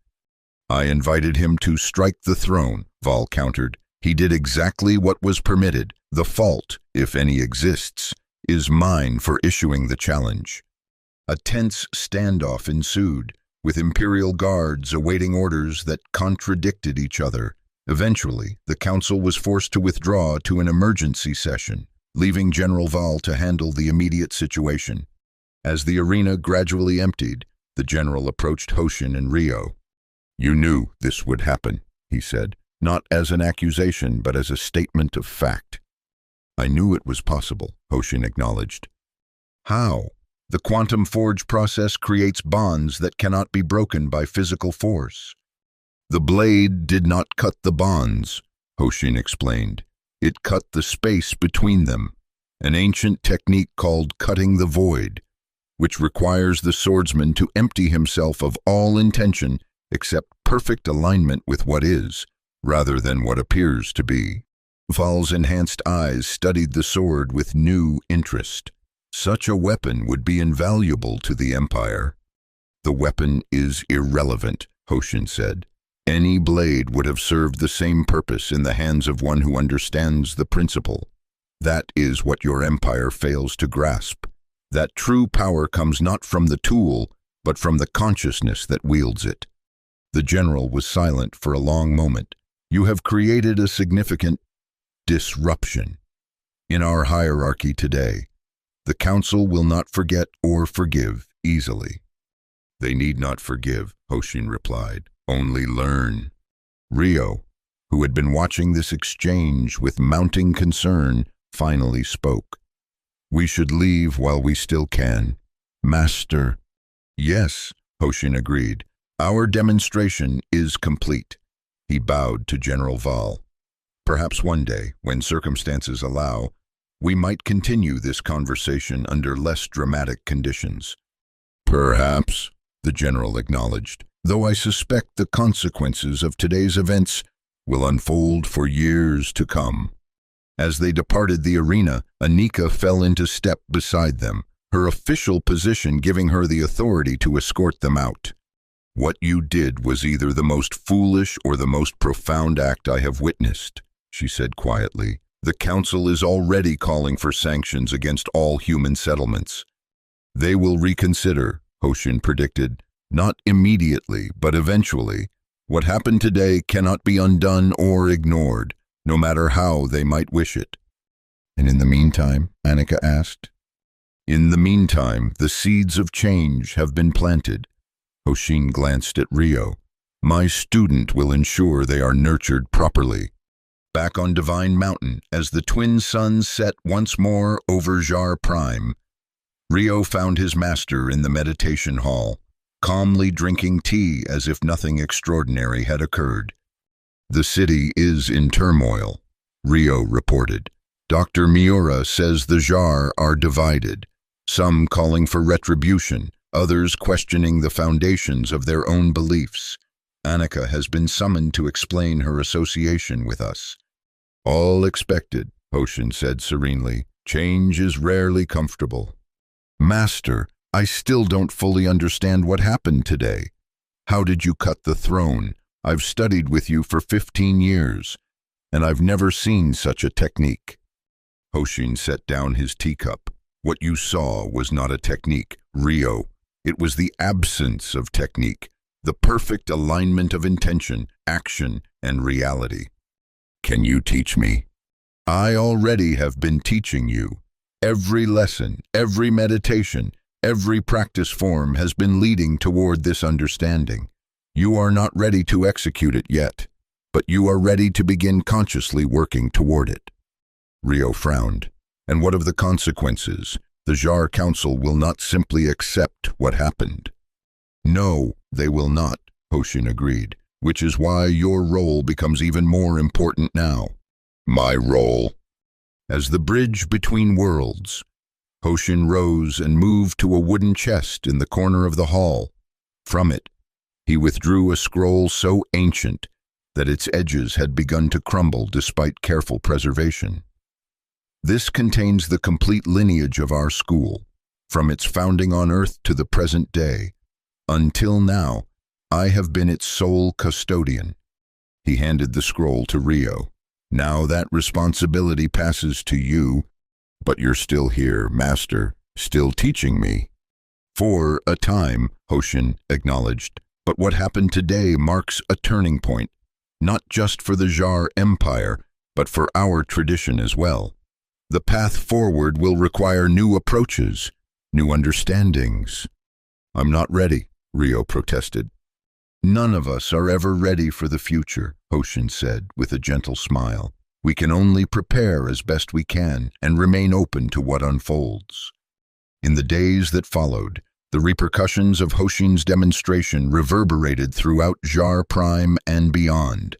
"I invited him to strike the throne," Val countered. "He did exactly what was permitted. The fault, if any exists, is mine for issuing the challenge." A tense standoff ensued, with Imperial guards awaiting orders that contradicted each other. Eventually, the council was forced to withdraw to an emergency session, leaving General Val to handle the immediate situation. As the arena gradually emptied, the general approached Hoshin and Rio. "You knew this would happen," he said, not as an accusation but as a statement of fact. "I knew it was possible," Hoshin acknowledged. "How?" "The quantum forge process creates bonds that cannot be broken by physical force." "The blade did not cut the bonds," Hoshin explained. "It cut the space between them, an ancient technique called cutting the void, which requires the swordsman to empty himself of all intention except perfect alignment with what is, rather than what appears to be." Val's enhanced eyes studied the sword with new interest. "Such a weapon would be invaluable to the Empire." "The weapon is irrelevant," Hoshin said. "Any blade would have served the same purpose in the hands of one who understands the principle. That is what your Empire fails to grasp. That true power comes not from the tool, but from the consciousness that wields it." The general was silent for a long moment. "You have created a significant disruption in our hierarchy today. The council will not forget or forgive easily." "They need not forgive," Hoshin replied. "Only learn." Rio, who had been watching this exchange with mounting concern, finally spoke. "We should leave while we still can. Master." Yes, Hoshin agreed. Our demonstration is complete. He bowed to General Val. Perhaps one day, when circumstances allow, we might continue this conversation under less dramatic conditions. Perhaps, the general acknowledged, though I suspect the consequences of today's events will unfold for years to come. As they departed the arena, Anika fell into step beside them, her official position giving her the authority to escort them out. What you did was either the most foolish or the most profound act I have witnessed, she said quietly. The council is already calling for sanctions against all human settlements. They will reconsider, Hoshin predicted, not immediately, but eventually. What happened today cannot be undone or ignored, no matter how they might wish it. And in the meantime, Anika asked. In the meantime, the seeds of change have been planted. Hoshin glanced at Rio. My student will ensure they are nurtured properly. Back on Divine Mountain, as the twin suns set once more over Jar Prime, Rio found his master in the meditation hall, calmly drinking tea as if nothing extraordinary had occurred. The city is in turmoil, Rio reported. Dr. Miura says the Jar are divided, some calling for retribution, others questioning the foundations of their own beliefs. Anika has been summoned to explain her association with us. All expected, Hoshin said serenely. Change is rarely comfortable. Master, I still don't fully understand what happened today. How did you cut the throne? I've studied with you for 15 years, and I've never seen such a technique. Hoshin set down his teacup. What you saw was not a technique, Rio. It was the absence of technique, the perfect alignment of intention, action, and reality. Can you teach me? I already have been teaching you. Every lesson, every meditation, every practice form has been leading toward this understanding. You are not ready to execute it yet, but you are ready to begin consciously working toward it. Rio frowned. And what of the consequences? The Jar Council will not simply accept what happened. No, they will not, Hoshin agreed, which is why your role becomes even more important now. My role? As the bridge between worlds, Hoshin rose and moved to a wooden chest in the corner of the hall. From it, he withdrew a scroll so ancient that its edges had begun to crumble despite careful preservation. This contains the complete lineage of our school, from its founding on Earth to the present day. Until now, I have been its sole custodian. He handed the scroll to Rio. Now that responsibility passes to you, but you're still here, Master, still teaching me. For a time, Hoshin acknowledged, but what happened today marks a turning point, not just for the Jar Empire, but for our tradition as well. The path forward will require new approaches, new understandings. I'm not ready, Rio protested. None of us are ever ready for the future, Hoshin said with a gentle smile. We can only prepare as best we can and remain open to what unfolds. In the days that followed, the repercussions of Hoshin's demonstration reverberated throughout Jar Prime and beyond.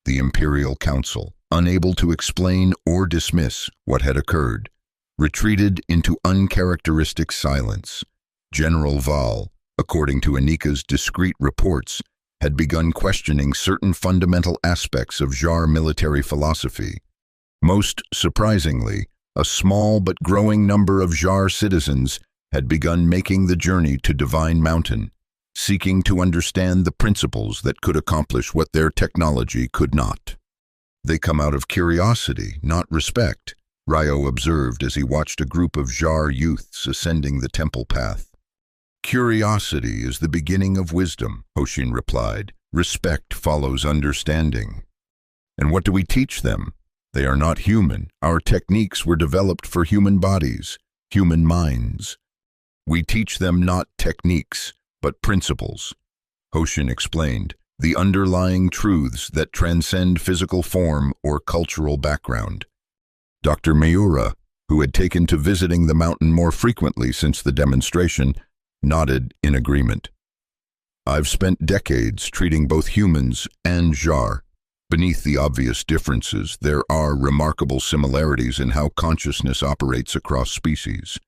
The Imperial Council, unable to explain or dismiss what had occurred, retreated into uncharacteristic silence. General Val, according to Anika's discreet reports, had begun questioning certain fundamental aspects of Jar military philosophy. Most surprisingly, a small but growing number of Jar citizens had begun making the journey to Divine Mountain, seeking to understand the principles that could accomplish what their technology could not. They come out of curiosity, not respect, Rio observed as he watched a group of Jar youths ascending the temple path. Curiosity is the beginning of wisdom, Hoshin replied. Respect follows understanding. And what do we teach them? They are not human. Our techniques were developed for human bodies, human minds. We teach them not techniques, but principles, Hoshin explained, the underlying truths that transcend physical form or cultural background. Dr. Miura, who had taken to visiting the mountain more frequently since the demonstration, nodded in agreement. I've spent decades treating both humans and Jar. Beneath the obvious differences, there are remarkable similarities in how consciousness operates across species.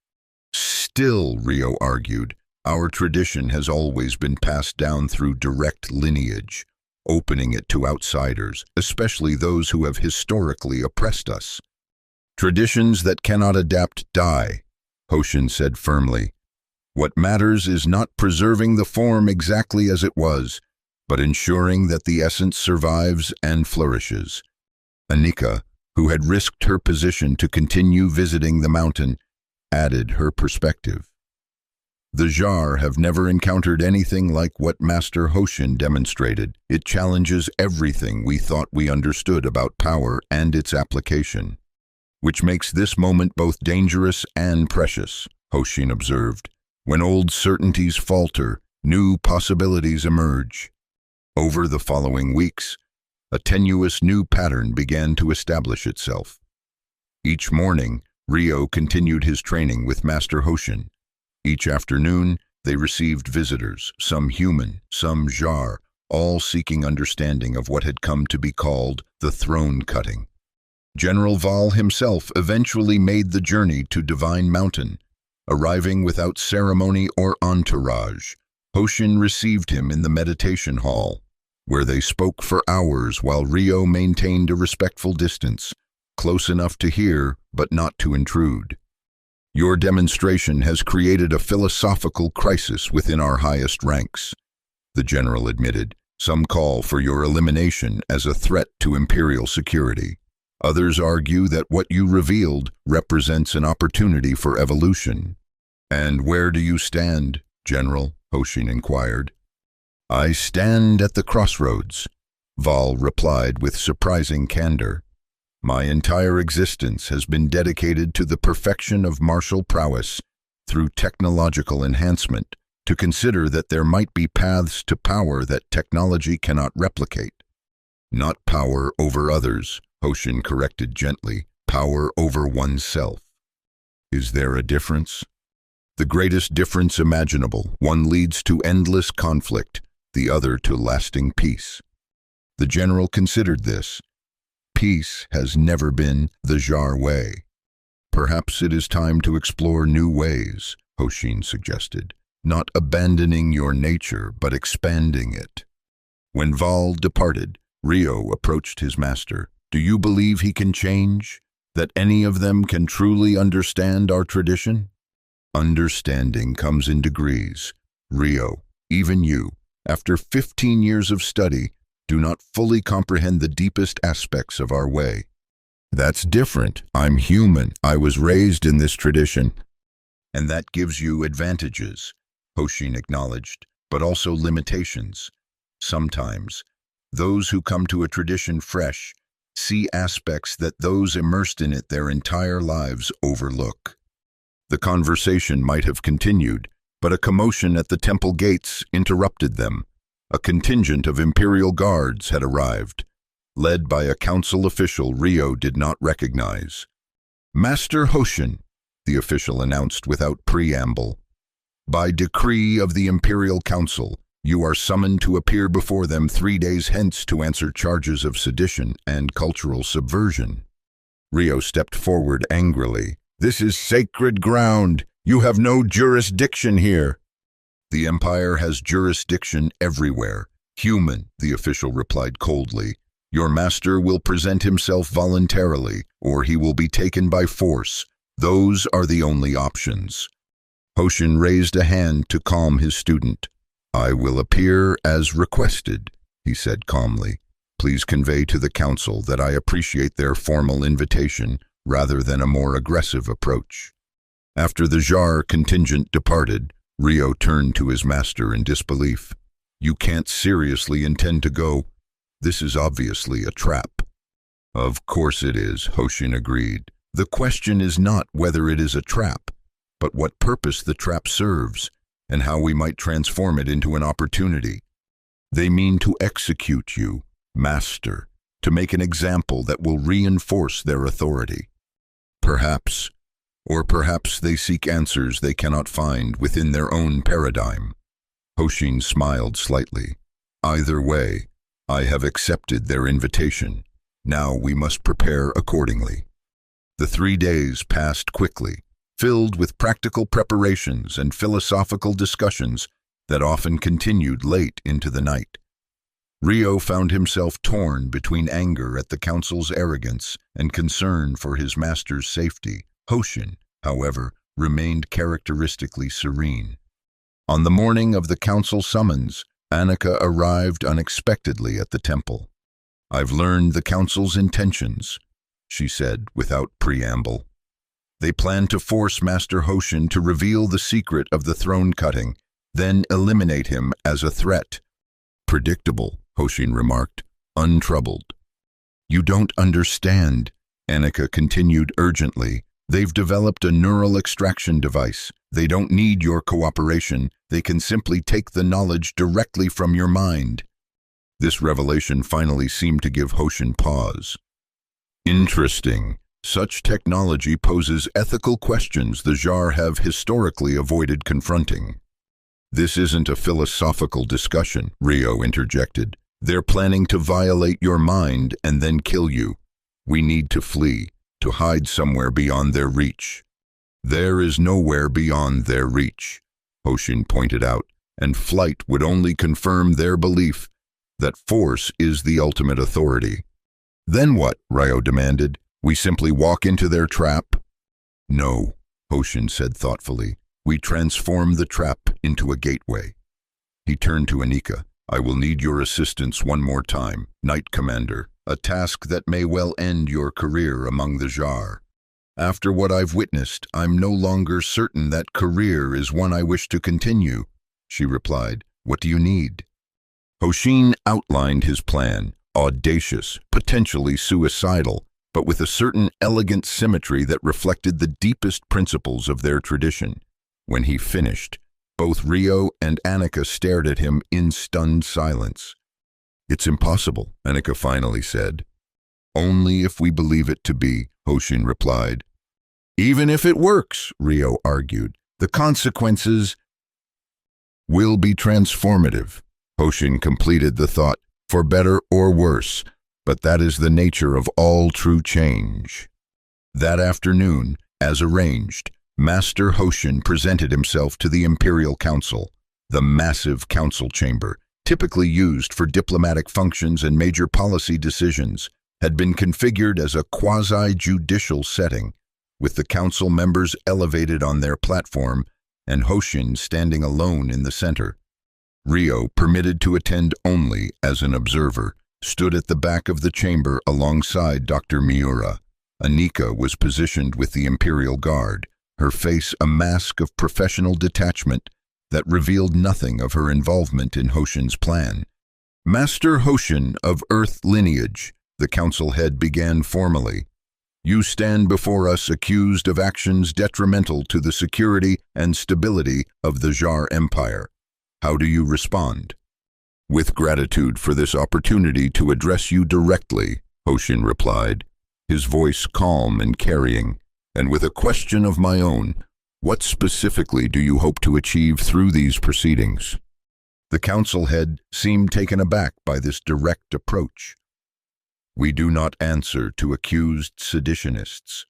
Still, Rio argued, our tradition has always been passed down through direct lineage, opening it to outsiders, especially those who have historically oppressed us. Traditions that cannot adapt die, Hoshin said firmly. What matters is not preserving the form exactly as it was, but ensuring that the essence survives and flourishes. Anika, who had risked her position to continue visiting the mountain, added her perspective. The Jar have never encountered anything like what Master Hoshin demonstrated. It challenges everything we thought we understood about power and its application, which makes this moment both dangerous and precious, Hoshin observed. When old certainties falter, new possibilities emerge. Over the following weeks, a tenuous new pattern began to establish itself. Each morning, Rio continued his training with Master Hoshin. Each afternoon, they received visitors, some human, some Jar, all seeking understanding of what had come to be called the throne cutting. General Val himself eventually made the journey to Divine Mountain. Arriving without ceremony or entourage, Hoshin received him in the meditation hall, where they spoke for hours while Rio maintained a respectful distance, close enough to hear but not to intrude. Your demonstration has created a philosophical crisis within our highest ranks, the general admitted. Some call for your elimination as a threat to imperial security. Others argue that what you revealed represents an opportunity for evolution. And where do you stand, General? Hoshin inquired. I stand at the crossroads, Val replied with surprising candor. My entire existence has been dedicated to the perfection of martial prowess through technological enhancement, to consider that there might be paths to power that technology cannot replicate. Not power over others, Hoshin corrected gently, power over oneself. Is there a difference? The greatest difference imaginable. One leads to endless conflict, the other to lasting peace. The general considered this. Peace has never been the Jar way. Perhaps it is time to explore new ways, Hoshin suggested, not abandoning your nature, but expanding it. When Val departed, Rio approached his master. Do you believe he can change? That any of them can truly understand our tradition? Understanding comes in degrees. Rio, even you, after 15 years of study, do not fully comprehend the deepest aspects of our way. That's different. I'm human. I was raised in this tradition. And that gives you advantages, Hoshin acknowledged, but also limitations. Sometimes, those who come to a tradition fresh see aspects that those immersed in it their entire lives overlook. The conversation might have continued, but a commotion at the temple gates interrupted them. A contingent of imperial guards had arrived, led by a council official Rio did not recognize. Master Hoshin, the official announced without preamble. By decree of the Imperial Council, you are summoned to appear before them 3 days hence to answer charges of sedition and cultural subversion. Rio stepped forward angrily. This is sacred ground. You have no jurisdiction here. The Empire has jurisdiction everywhere. Human, the official replied coldly. Your master will present himself voluntarily, or he will be taken by force. Those are the only options. Hoshin raised a hand to calm his student. I will appear as requested, he said calmly. Please convey to the council that I appreciate their formal invitation rather than a more aggressive approach. After the Jar contingent departed, Rio turned to his master in disbelief. You can't seriously intend to go. This is obviously a trap. Of course it is, Hoshin agreed. The question is not whether it is a trap, but what purpose the trap serves, and how we might transform it into an opportunity. They mean to execute you, master, to make an example that will reinforce their authority. Perhaps, Or perhaps they seek answers they cannot find within their own paradigm. Hoshin smiled slightly. Either way, I have accepted their invitation. Now we must prepare accordingly. The 3 days passed quickly, filled with practical preparations and philosophical discussions that often continued late into the night. Rio found himself torn between anger at the council's arrogance and concern for his master's safety. Hoshin, however, remained characteristically serene. On the morning of the council summons, Annika arrived unexpectedly at the temple. "I've learned the council's intentions," she said without preamble. "They plan to force Master Hoshin to reveal the secret of the throne cutting, then eliminate him as a threat." "Predictable," Hoshin remarked, untroubled. "You don't understand," Annika continued urgently. "They've developed a neural extraction device. They don't need your cooperation. They can simply take the knowledge directly from your mind." This revelation finally seemed to give Hoshin pause. Interesting. Such technology poses ethical questions the Jar have historically avoided confronting. "This isn't a philosophical discussion," Rio interjected. "They're planning to violate your mind and then kill you. We need to flee, to hide somewhere beyond their reach." "There is nowhere beyond their reach," Hoshin pointed out, "and flight would only confirm their belief that force is the ultimate authority." "Then what?" Rio demanded. "We simply walk into their trap?" "No," Hoshin said thoughtfully. "We transform the trap into a gateway." He turned to Annika. "I will need your assistance one more time, Knight Commander, a task that may well end your career among the Jar. After what I've witnessed, I'm no longer certain that career is one I wish to continue," she replied. "What do you need?" Hoshin outlined his plan, audacious, potentially suicidal, but with a certain elegant symmetry that reflected the deepest principles of their tradition. When he finished, both Rio and Annika stared at him in stunned silence. "It's impossible," Annika finally said. "Only if we believe it to be," Hoshin replied. "Even if it works," Rio argued, "the consequences will be transformative." Hoshin completed the thought, "For better or worse, but that is the nature of all true change." That afternoon, as arranged, Master Hoshin presented himself to the Imperial Council. The massive council chamber, typically used for diplomatic functions and major policy decisions, had been configured as a quasi-judicial setting, with the council members elevated on their platform and Hoshin standing alone in the center. Rio, permitted to attend only as an observer, stood at the back of the chamber alongside Dr. Miura. Annika was positioned with the Imperial Guard, her face a mask of professional detachment that revealed nothing of her involvement in Hoshin's plan. "Master Hoshin of Earth lineage," the council head began formally, "you stand before us accused of actions detrimental to the security and stability of the Jar Empire. How do you respond?" "With gratitude for this opportunity to address you directly," Hoshin replied, his voice calm and carrying. "And with a question of my own, what specifically do you hope to achieve through these proceedings?" The council head seemed taken aback by this direct approach. "We do not answer to accused seditionists.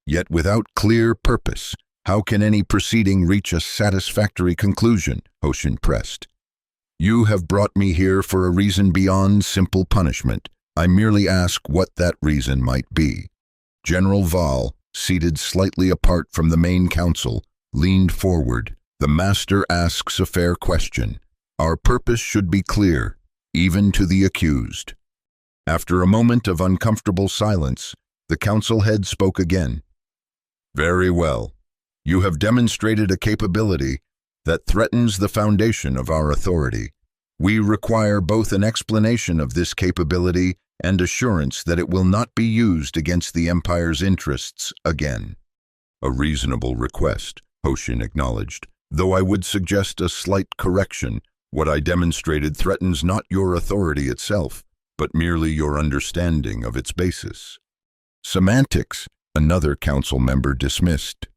Yet without clear purpose, how can any proceeding reach a satisfactory conclusion?" Hoshin pressed. "You have brought me here for a reason beyond simple punishment. I merely ask what that reason might be." General Val, seated slightly apart from the main council, leaned forward. "The Master asks a fair question. Our purpose should be clear, even to the accused." After a moment of uncomfortable silence, the council head spoke again. "Very well. You have demonstrated a capability that threatens the foundation of our authority. We require both an explanation of this capability and assurance that it will not be used against the Empire's interests again." "A reasonable request," Hoshin acknowledged, "though I would suggest a slight correction. What I demonstrated threatens not your authority itself, but merely your understanding of its basis." "Semantics," another council member dismissed.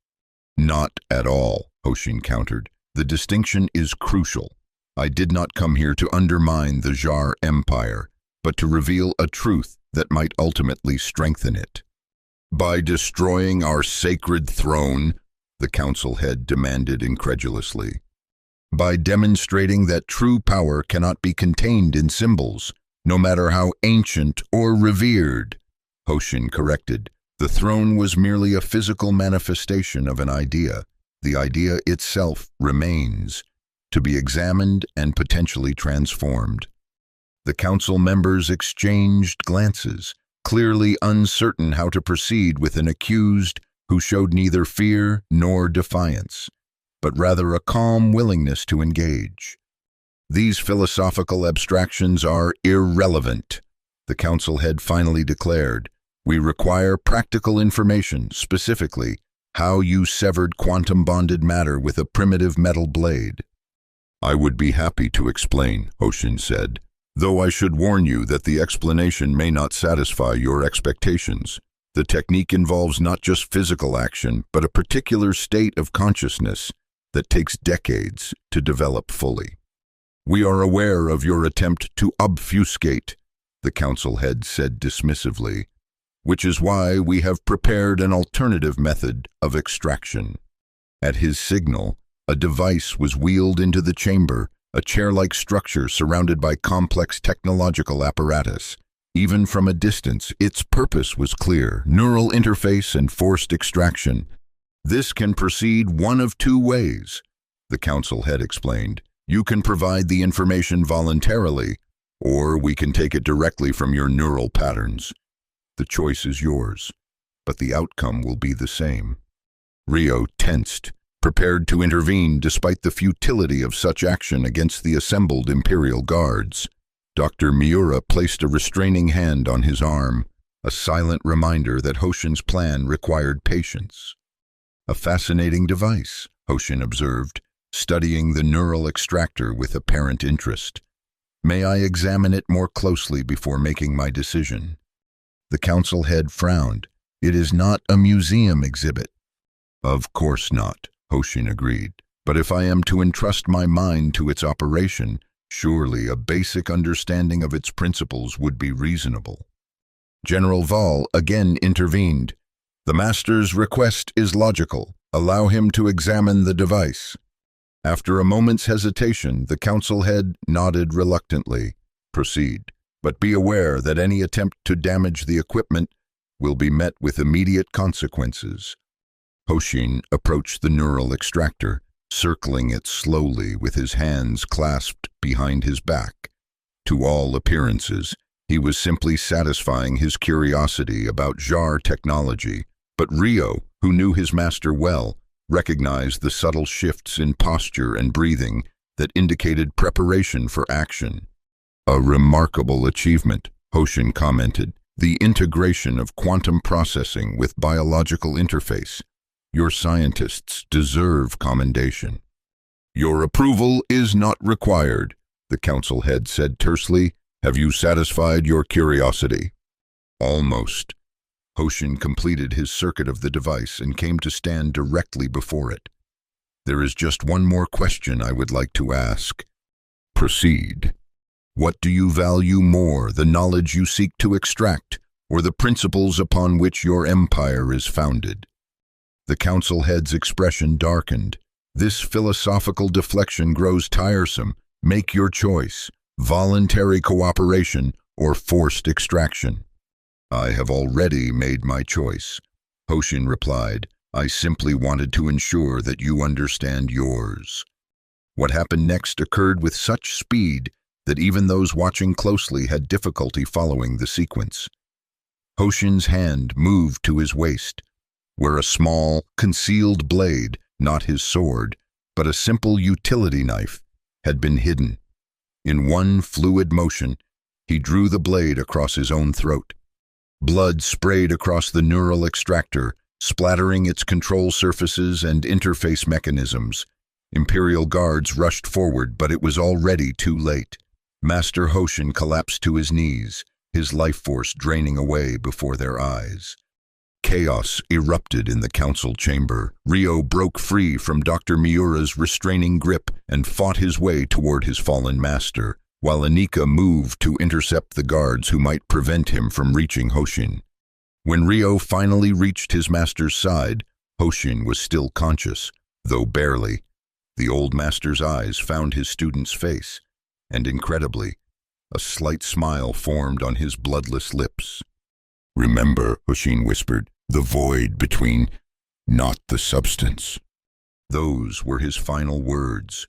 Not at all, Hoshin countered. The distinction is crucial. I did not come here to undermine the Jar Empire, but to reveal a truth that might ultimately strengthen it. By destroying our sacred throne, the council head demanded incredulously. By demonstrating that true power cannot be contained in symbols, no matter how ancient or revered, Hoshin corrected. The throne was merely a physical manifestation of an idea. The idea itself remains, to be examined and potentially transformed. The council members exchanged glances, clearly uncertain how to proceed with an accused who showed neither fear nor defiance, but rather a calm willingness to engage. These philosophical abstractions are irrelevant, the council head finally declared. We require practical information, specifically how you severed quantum-bonded matter with a primitive metal blade. I would be happy to explain, Hoshin said, though I should warn you that the explanation may not satisfy your expectations. The technique involves not just physical action, but a particular state of consciousness that takes decades to develop fully. We are aware of your attempt to obfuscate, the council head said dismissively, which is why we have prepared an alternative method of extraction. At his signal, a device was wheeled into the chamber, a chair-like structure surrounded by complex technological apparatus. Even from a distance, its purpose was clear: neural interface and forced extraction. This can proceed one of two ways, the council head explained. You can provide the information voluntarily, or we can take it directly from your neural patterns. The choice is yours, but the outcome will be the same. Rio tensed, prepared to intervene despite the futility of such action against the assembled Imperial Guards. Dr. Miura placed a restraining hand on his arm, a silent reminder that Hoshin's plan required patience. A fascinating device, Hoshin observed, studying the neural extractor with apparent interest. May I examine it more closely before making my decision? The council head frowned. It is not a museum exhibit. Of course not, Hoshin agreed. But if I am to entrust my mind to its operation, surely a basic understanding of its principles would be reasonable. General Val again intervened. The master's request is logical. Allow him to examine the device. After a moment's hesitation, the council head nodded reluctantly. Proceed, but be aware that any attempt to damage the equipment will be met with immediate consequences. Hoshin approached the neural extractor, circling it slowly with his hands clasped behind his back. To all appearances, he was simply satisfying his curiosity about Jar technology, but Rio, who knew his master well, recognized the subtle shifts in posture and breathing that indicated preparation for action. A remarkable achievement, Hoshin commented, the integration of quantum processing with biological interface. Your scientists deserve commendation. Your approval is not required, the council head said tersely. Have you satisfied your curiosity? Almost. Hoshin completed his circuit of the device and came to stand directly before it. There is just one more question I would like to ask. Proceed. What do you value more, the knowledge you seek to extract, or the principles upon which your empire is founded? The council head's expression darkened. This philosophical deflection grows tiresome. Make your choice: voluntary cooperation or forced extraction. I have already made my choice, Hoshin replied. I simply wanted to ensure that you understand yours. What happened next occurred with such speed that even those watching closely had difficulty following the sequence. Hoshin's hand moved to his waist, where a small, concealed blade, not his sword, but a simple utility knife, had been hidden. In one fluid motion, he drew the blade across his own throat. Blood sprayed across the neural extractor, splattering its control surfaces and interface mechanisms. Imperial guards rushed forward, but it was already too late. Master Hoshin collapsed to his knees, his life force draining away before their eyes. Chaos erupted in the council chamber. Rio broke free from Dr. Miura's restraining grip and fought his way toward his fallen master, while Anika moved to intercept the guards who might prevent him from reaching Hoshin. When Rio finally reached his master's side, Hoshin was still conscious, though barely. The old master's eyes found his student's face, and incredibly, a slight smile formed on his bloodless lips. "Remember," Hoshin whispered, "the void between, not the substance." Those were his final words.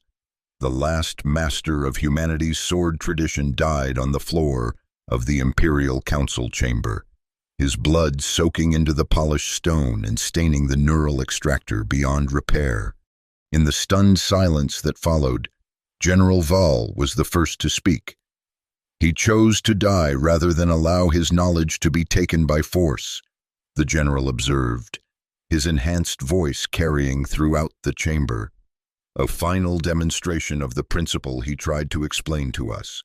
The last master of humanity's sword tradition died on the floor of the Imperial Council chamber, his blood soaking into the polished stone and staining the neural extractor beyond repair. In the stunned silence that followed, General Val was the first to speak. He chose to die rather than allow his knowledge to be taken by force, the general observed, his enhanced voice carrying throughout the chamber. A final demonstration of the principle he tried to explain to us.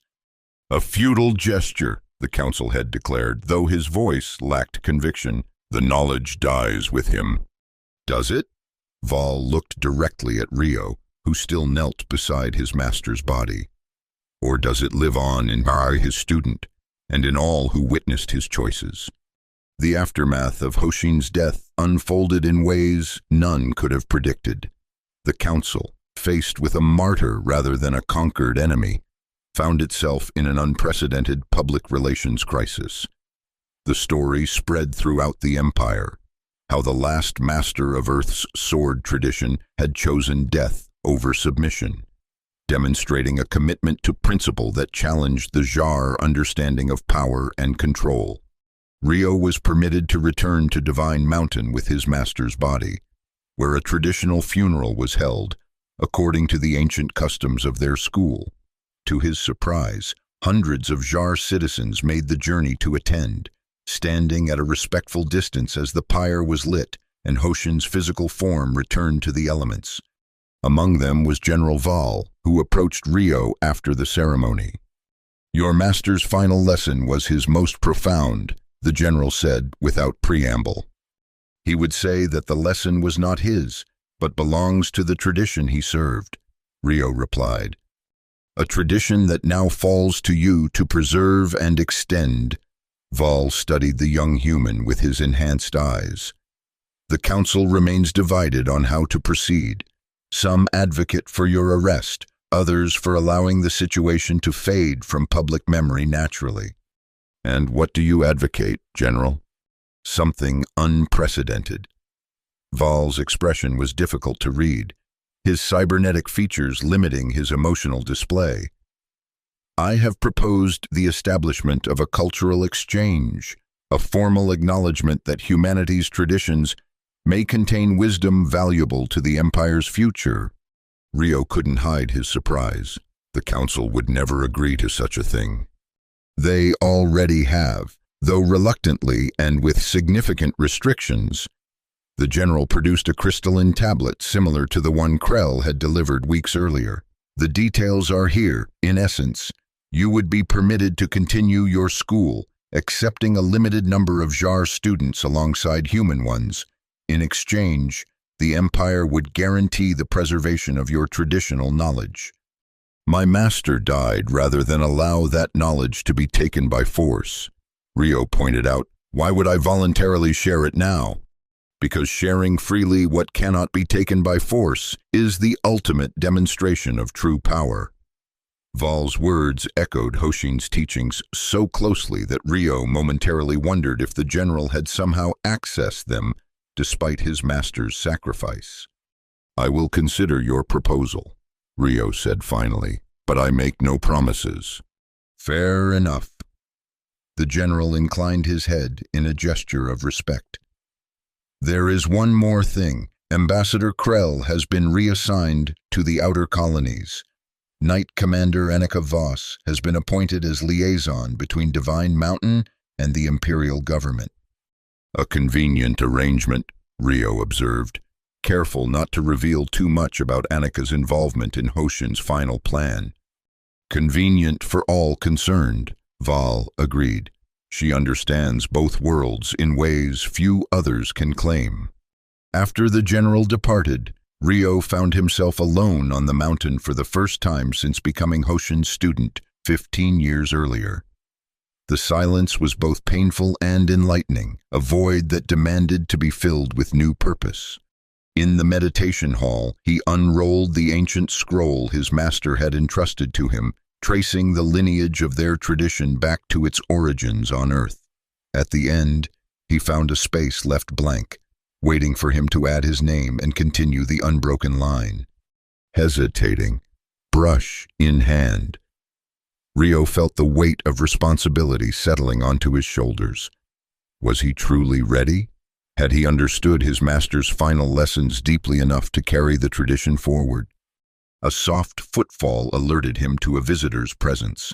"A futile gesture," the council head declared, though his voice lacked conviction. "The knowledge dies with him." "Does it?" Val looked directly at Rio, who still knelt beside his master's body. "Or does it live on in his student, and in all who witnessed his choices?" The aftermath of Hoshin's death unfolded in ways none could have predicted. The council, faced with a martyr rather than a conquered enemy, found itself in an unprecedented public relations crisis. The story spread throughout the empire, how the last master of Earth's sword tradition had chosen death over submission, demonstrating a commitment to principle that challenged the Jar understanding of power and control. Rio was permitted to return to Divine Mountain with his master's body, where a traditional funeral was held, according to the ancient customs of their school. To his surprise, hundreds of Jar citizens made the journey to attend, standing at a respectful distance as the pyre was lit and Hoshin's physical form returned to the elements. Among them was General Val, who approached Rio after the ceremony. "Your master's final lesson was his most profound," the general said without preamble. "He would say that the lesson was not his, but belongs to the tradition he served," Rio replied. "A tradition that now falls to you to preserve and extend." Val studied the young human with his enhanced eyes. "The council remains divided on how to proceed. Some advocate for your arrest, others for allowing the situation to fade from public memory naturally." "And what do you advocate, General?" "Something unprecedented." Val's expression was difficult to read, his cybernetic features limiting his emotional display. "I have proposed the establishment of a cultural exchange, a formal acknowledgement that humanity's traditions may contain wisdom valuable to the Empire's future." Rio couldn't hide his surprise. The Council would never agree to such a thing. "They already have, though reluctantly and with significant restrictions." The general produced a crystalline tablet similar to the one Krell had delivered weeks earlier. "The details are here. In essence, you would be permitted to continue your school, accepting a limited number of Jar students alongside human ones. In exchange, the Empire would guarantee the preservation of your traditional knowledge." "My master died rather than allow that knowledge to be taken by force," Rio pointed out. "Why would I voluntarily share it now?" "Because sharing freely what cannot be taken by force is the ultimate demonstration of true power." Val's words echoed Hoshin's teachings so closely that Rio momentarily wondered if the general had somehow accessed them despite his master's sacrifice. "I will consider your proposal," Rio said finally, "but I make no promises." "Fair enough." The general inclined his head in a gesture of respect. "There is one more thing. Ambassador Krell has been reassigned to the outer colonies. Knight Commander Annika Voss has been appointed as liaison between Divine Mountain and the Imperial government." "A convenient arrangement," Rio observed, careful not to reveal too much about Annika's involvement in Hoshin's final plan. "Convenient for all concerned," Val agreed. She understands both worlds in ways few others can claim. After the general departed, Rio found himself alone on the mountain for the first time since becoming Hoshin's student 15 years earlier. The silence was both painful and enlightening, a void that demanded to be filled with new purpose. In the meditation hall, he unrolled the ancient scroll his master had entrusted to him, tracing the lineage of their tradition back to its origins on Earth. At the end, he found a space left blank, waiting for him to add his name and continue the unbroken line. Hesitating, brush in hand, Rio felt the weight of responsibility settling onto his shoulders. Was he truly ready? Had he understood his master's final lessons deeply enough to carry the tradition forward? A soft footfall alerted him to a visitor's presence.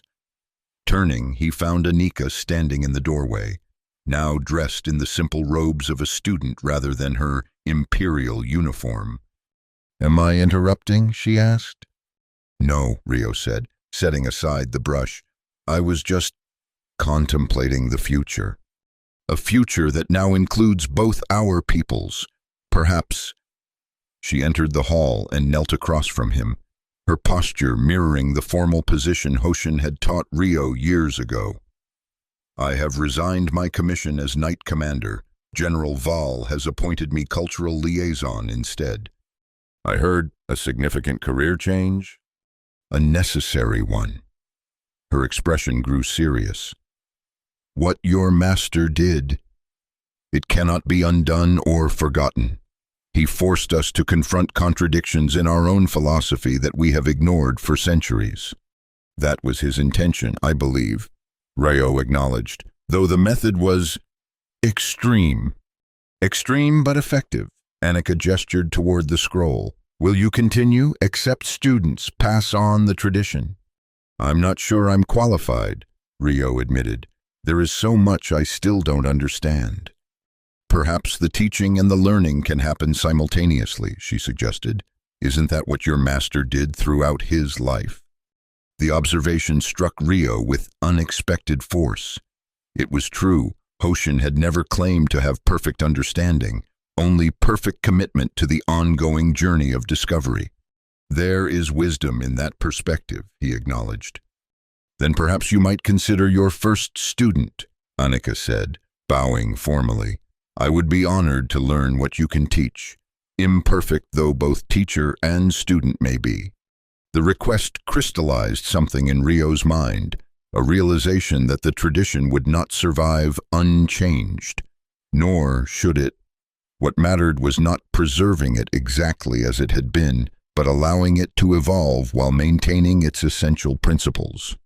Turning, he found Anika standing in the doorway, now dressed in the simple robes of a student rather than her imperial uniform. "Am I interrupting?" she asked. "No," Rio said, setting aside the brush. "I was just contemplating the future. A future that now includes both our peoples. Perhaps." She entered the hall and knelt across from him, her posture mirroring the formal position Hoshin had taught Rio years ago. "I have resigned my commission as Knight Commander. General Val has appointed me cultural liaison instead." "I heard a significant career change?" "A necessary one." Her expression grew serious. "What your master did, it cannot be undone or forgotten. He forced us to confront contradictions in our own philosophy that we have ignored for centuries." "That was his intention, I believe," Rio acknowledged, "though the method was extreme." "Extreme but effective." Anika gestured toward the scroll. "Will you continue? Accept students, pass on the tradition." "I'm not sure I'm qualified," Rio admitted. "There is so much I still don't understand." "Perhaps the teaching and the learning can happen simultaneously," she suggested. "Isn't that what your master did throughout his life?" The observation struck Rio with unexpected force. It was true, Hoshin had never claimed to have perfect understanding, only perfect commitment to the ongoing journey of discovery. "There is wisdom in that perspective," he acknowledged. "Then perhaps you might consider your first student," Anika said, bowing formally. "I would be honored to learn what you can teach, imperfect though both teacher and student may be." The request crystallized something in Rio's mind, a realization that the tradition would not survive unchanged, nor should it. What mattered was not preserving it exactly as it had been, but allowing it to evolve while maintaining its essential principles.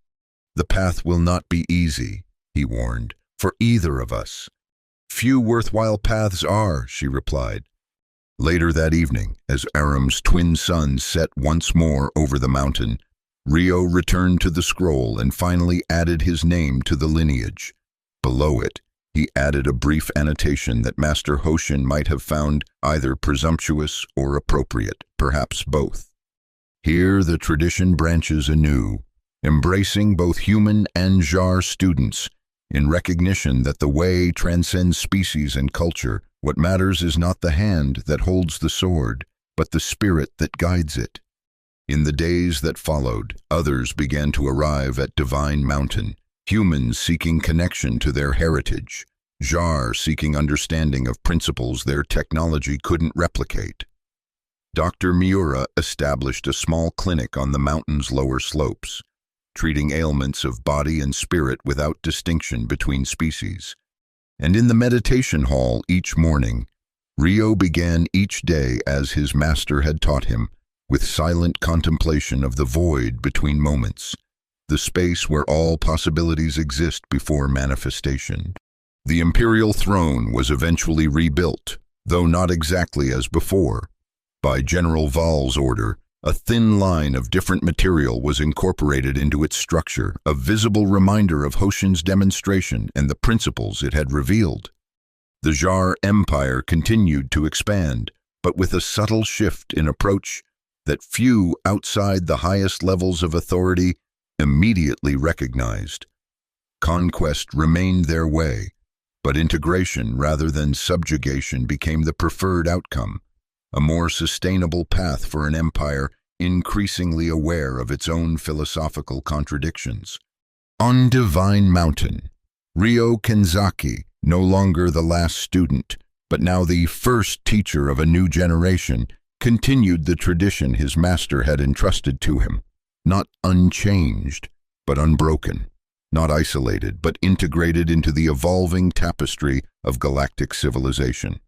"The path will not be easy," he warned, "for either of us." "Few worthwhile paths are," she replied. Later that evening, as Aram's twin suns set once more over the mountain, Rio returned to the scroll and finally added his name to the lineage. Below it, he added a brief annotation that Master Hoshin might have found either presumptuous or appropriate, perhaps both. "Here the tradition branches anew, embracing both human and Jar students, in recognition that the way transcends species and culture. What matters is not the hand that holds the sword, but the spirit that guides it." In the days that followed, others began to arrive at Divine Mountain, humans seeking connection to their heritage, Jar seeking understanding of principles their technology couldn't replicate. Dr. Miura established a small clinic on the mountain's lower slopes, treating ailments of body and spirit without distinction between species. And in the meditation hall each morning, Rio began each day as his master had taught him, with silent contemplation of the void between moments, the space where all possibilities exist before manifestation. The imperial throne was eventually rebuilt, though not exactly as before. By General Val's order, a thin line of different material was incorporated into its structure, a visible reminder of Hoshin's demonstration and the principles it had revealed. The Jar Empire continued to expand, but with a subtle shift in approach that few outside the highest levels of authority immediately recognized. Conquest remained their way, but integration rather than subjugation became the preferred outcome, a more sustainable path for an empire increasingly aware of its own philosophical contradictions. On Divine Mountain, Ryo Kenzaki, no longer the last student, but now the first teacher of a new generation, continued the tradition his master had entrusted to him, not unchanged, but unbroken, not isolated, but integrated into the evolving tapestry of galactic civilization.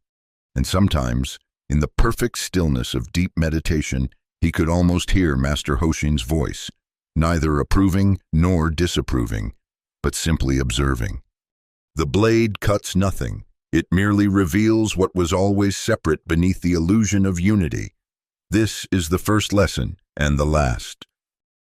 And sometimes, in the perfect stillness of deep meditation, he could almost hear Master Hoshin's voice, neither approving nor disapproving, but simply observing. The blade cuts nothing. It merely reveals what was always separate beneath the illusion of unity. This is the first lesson, and the last.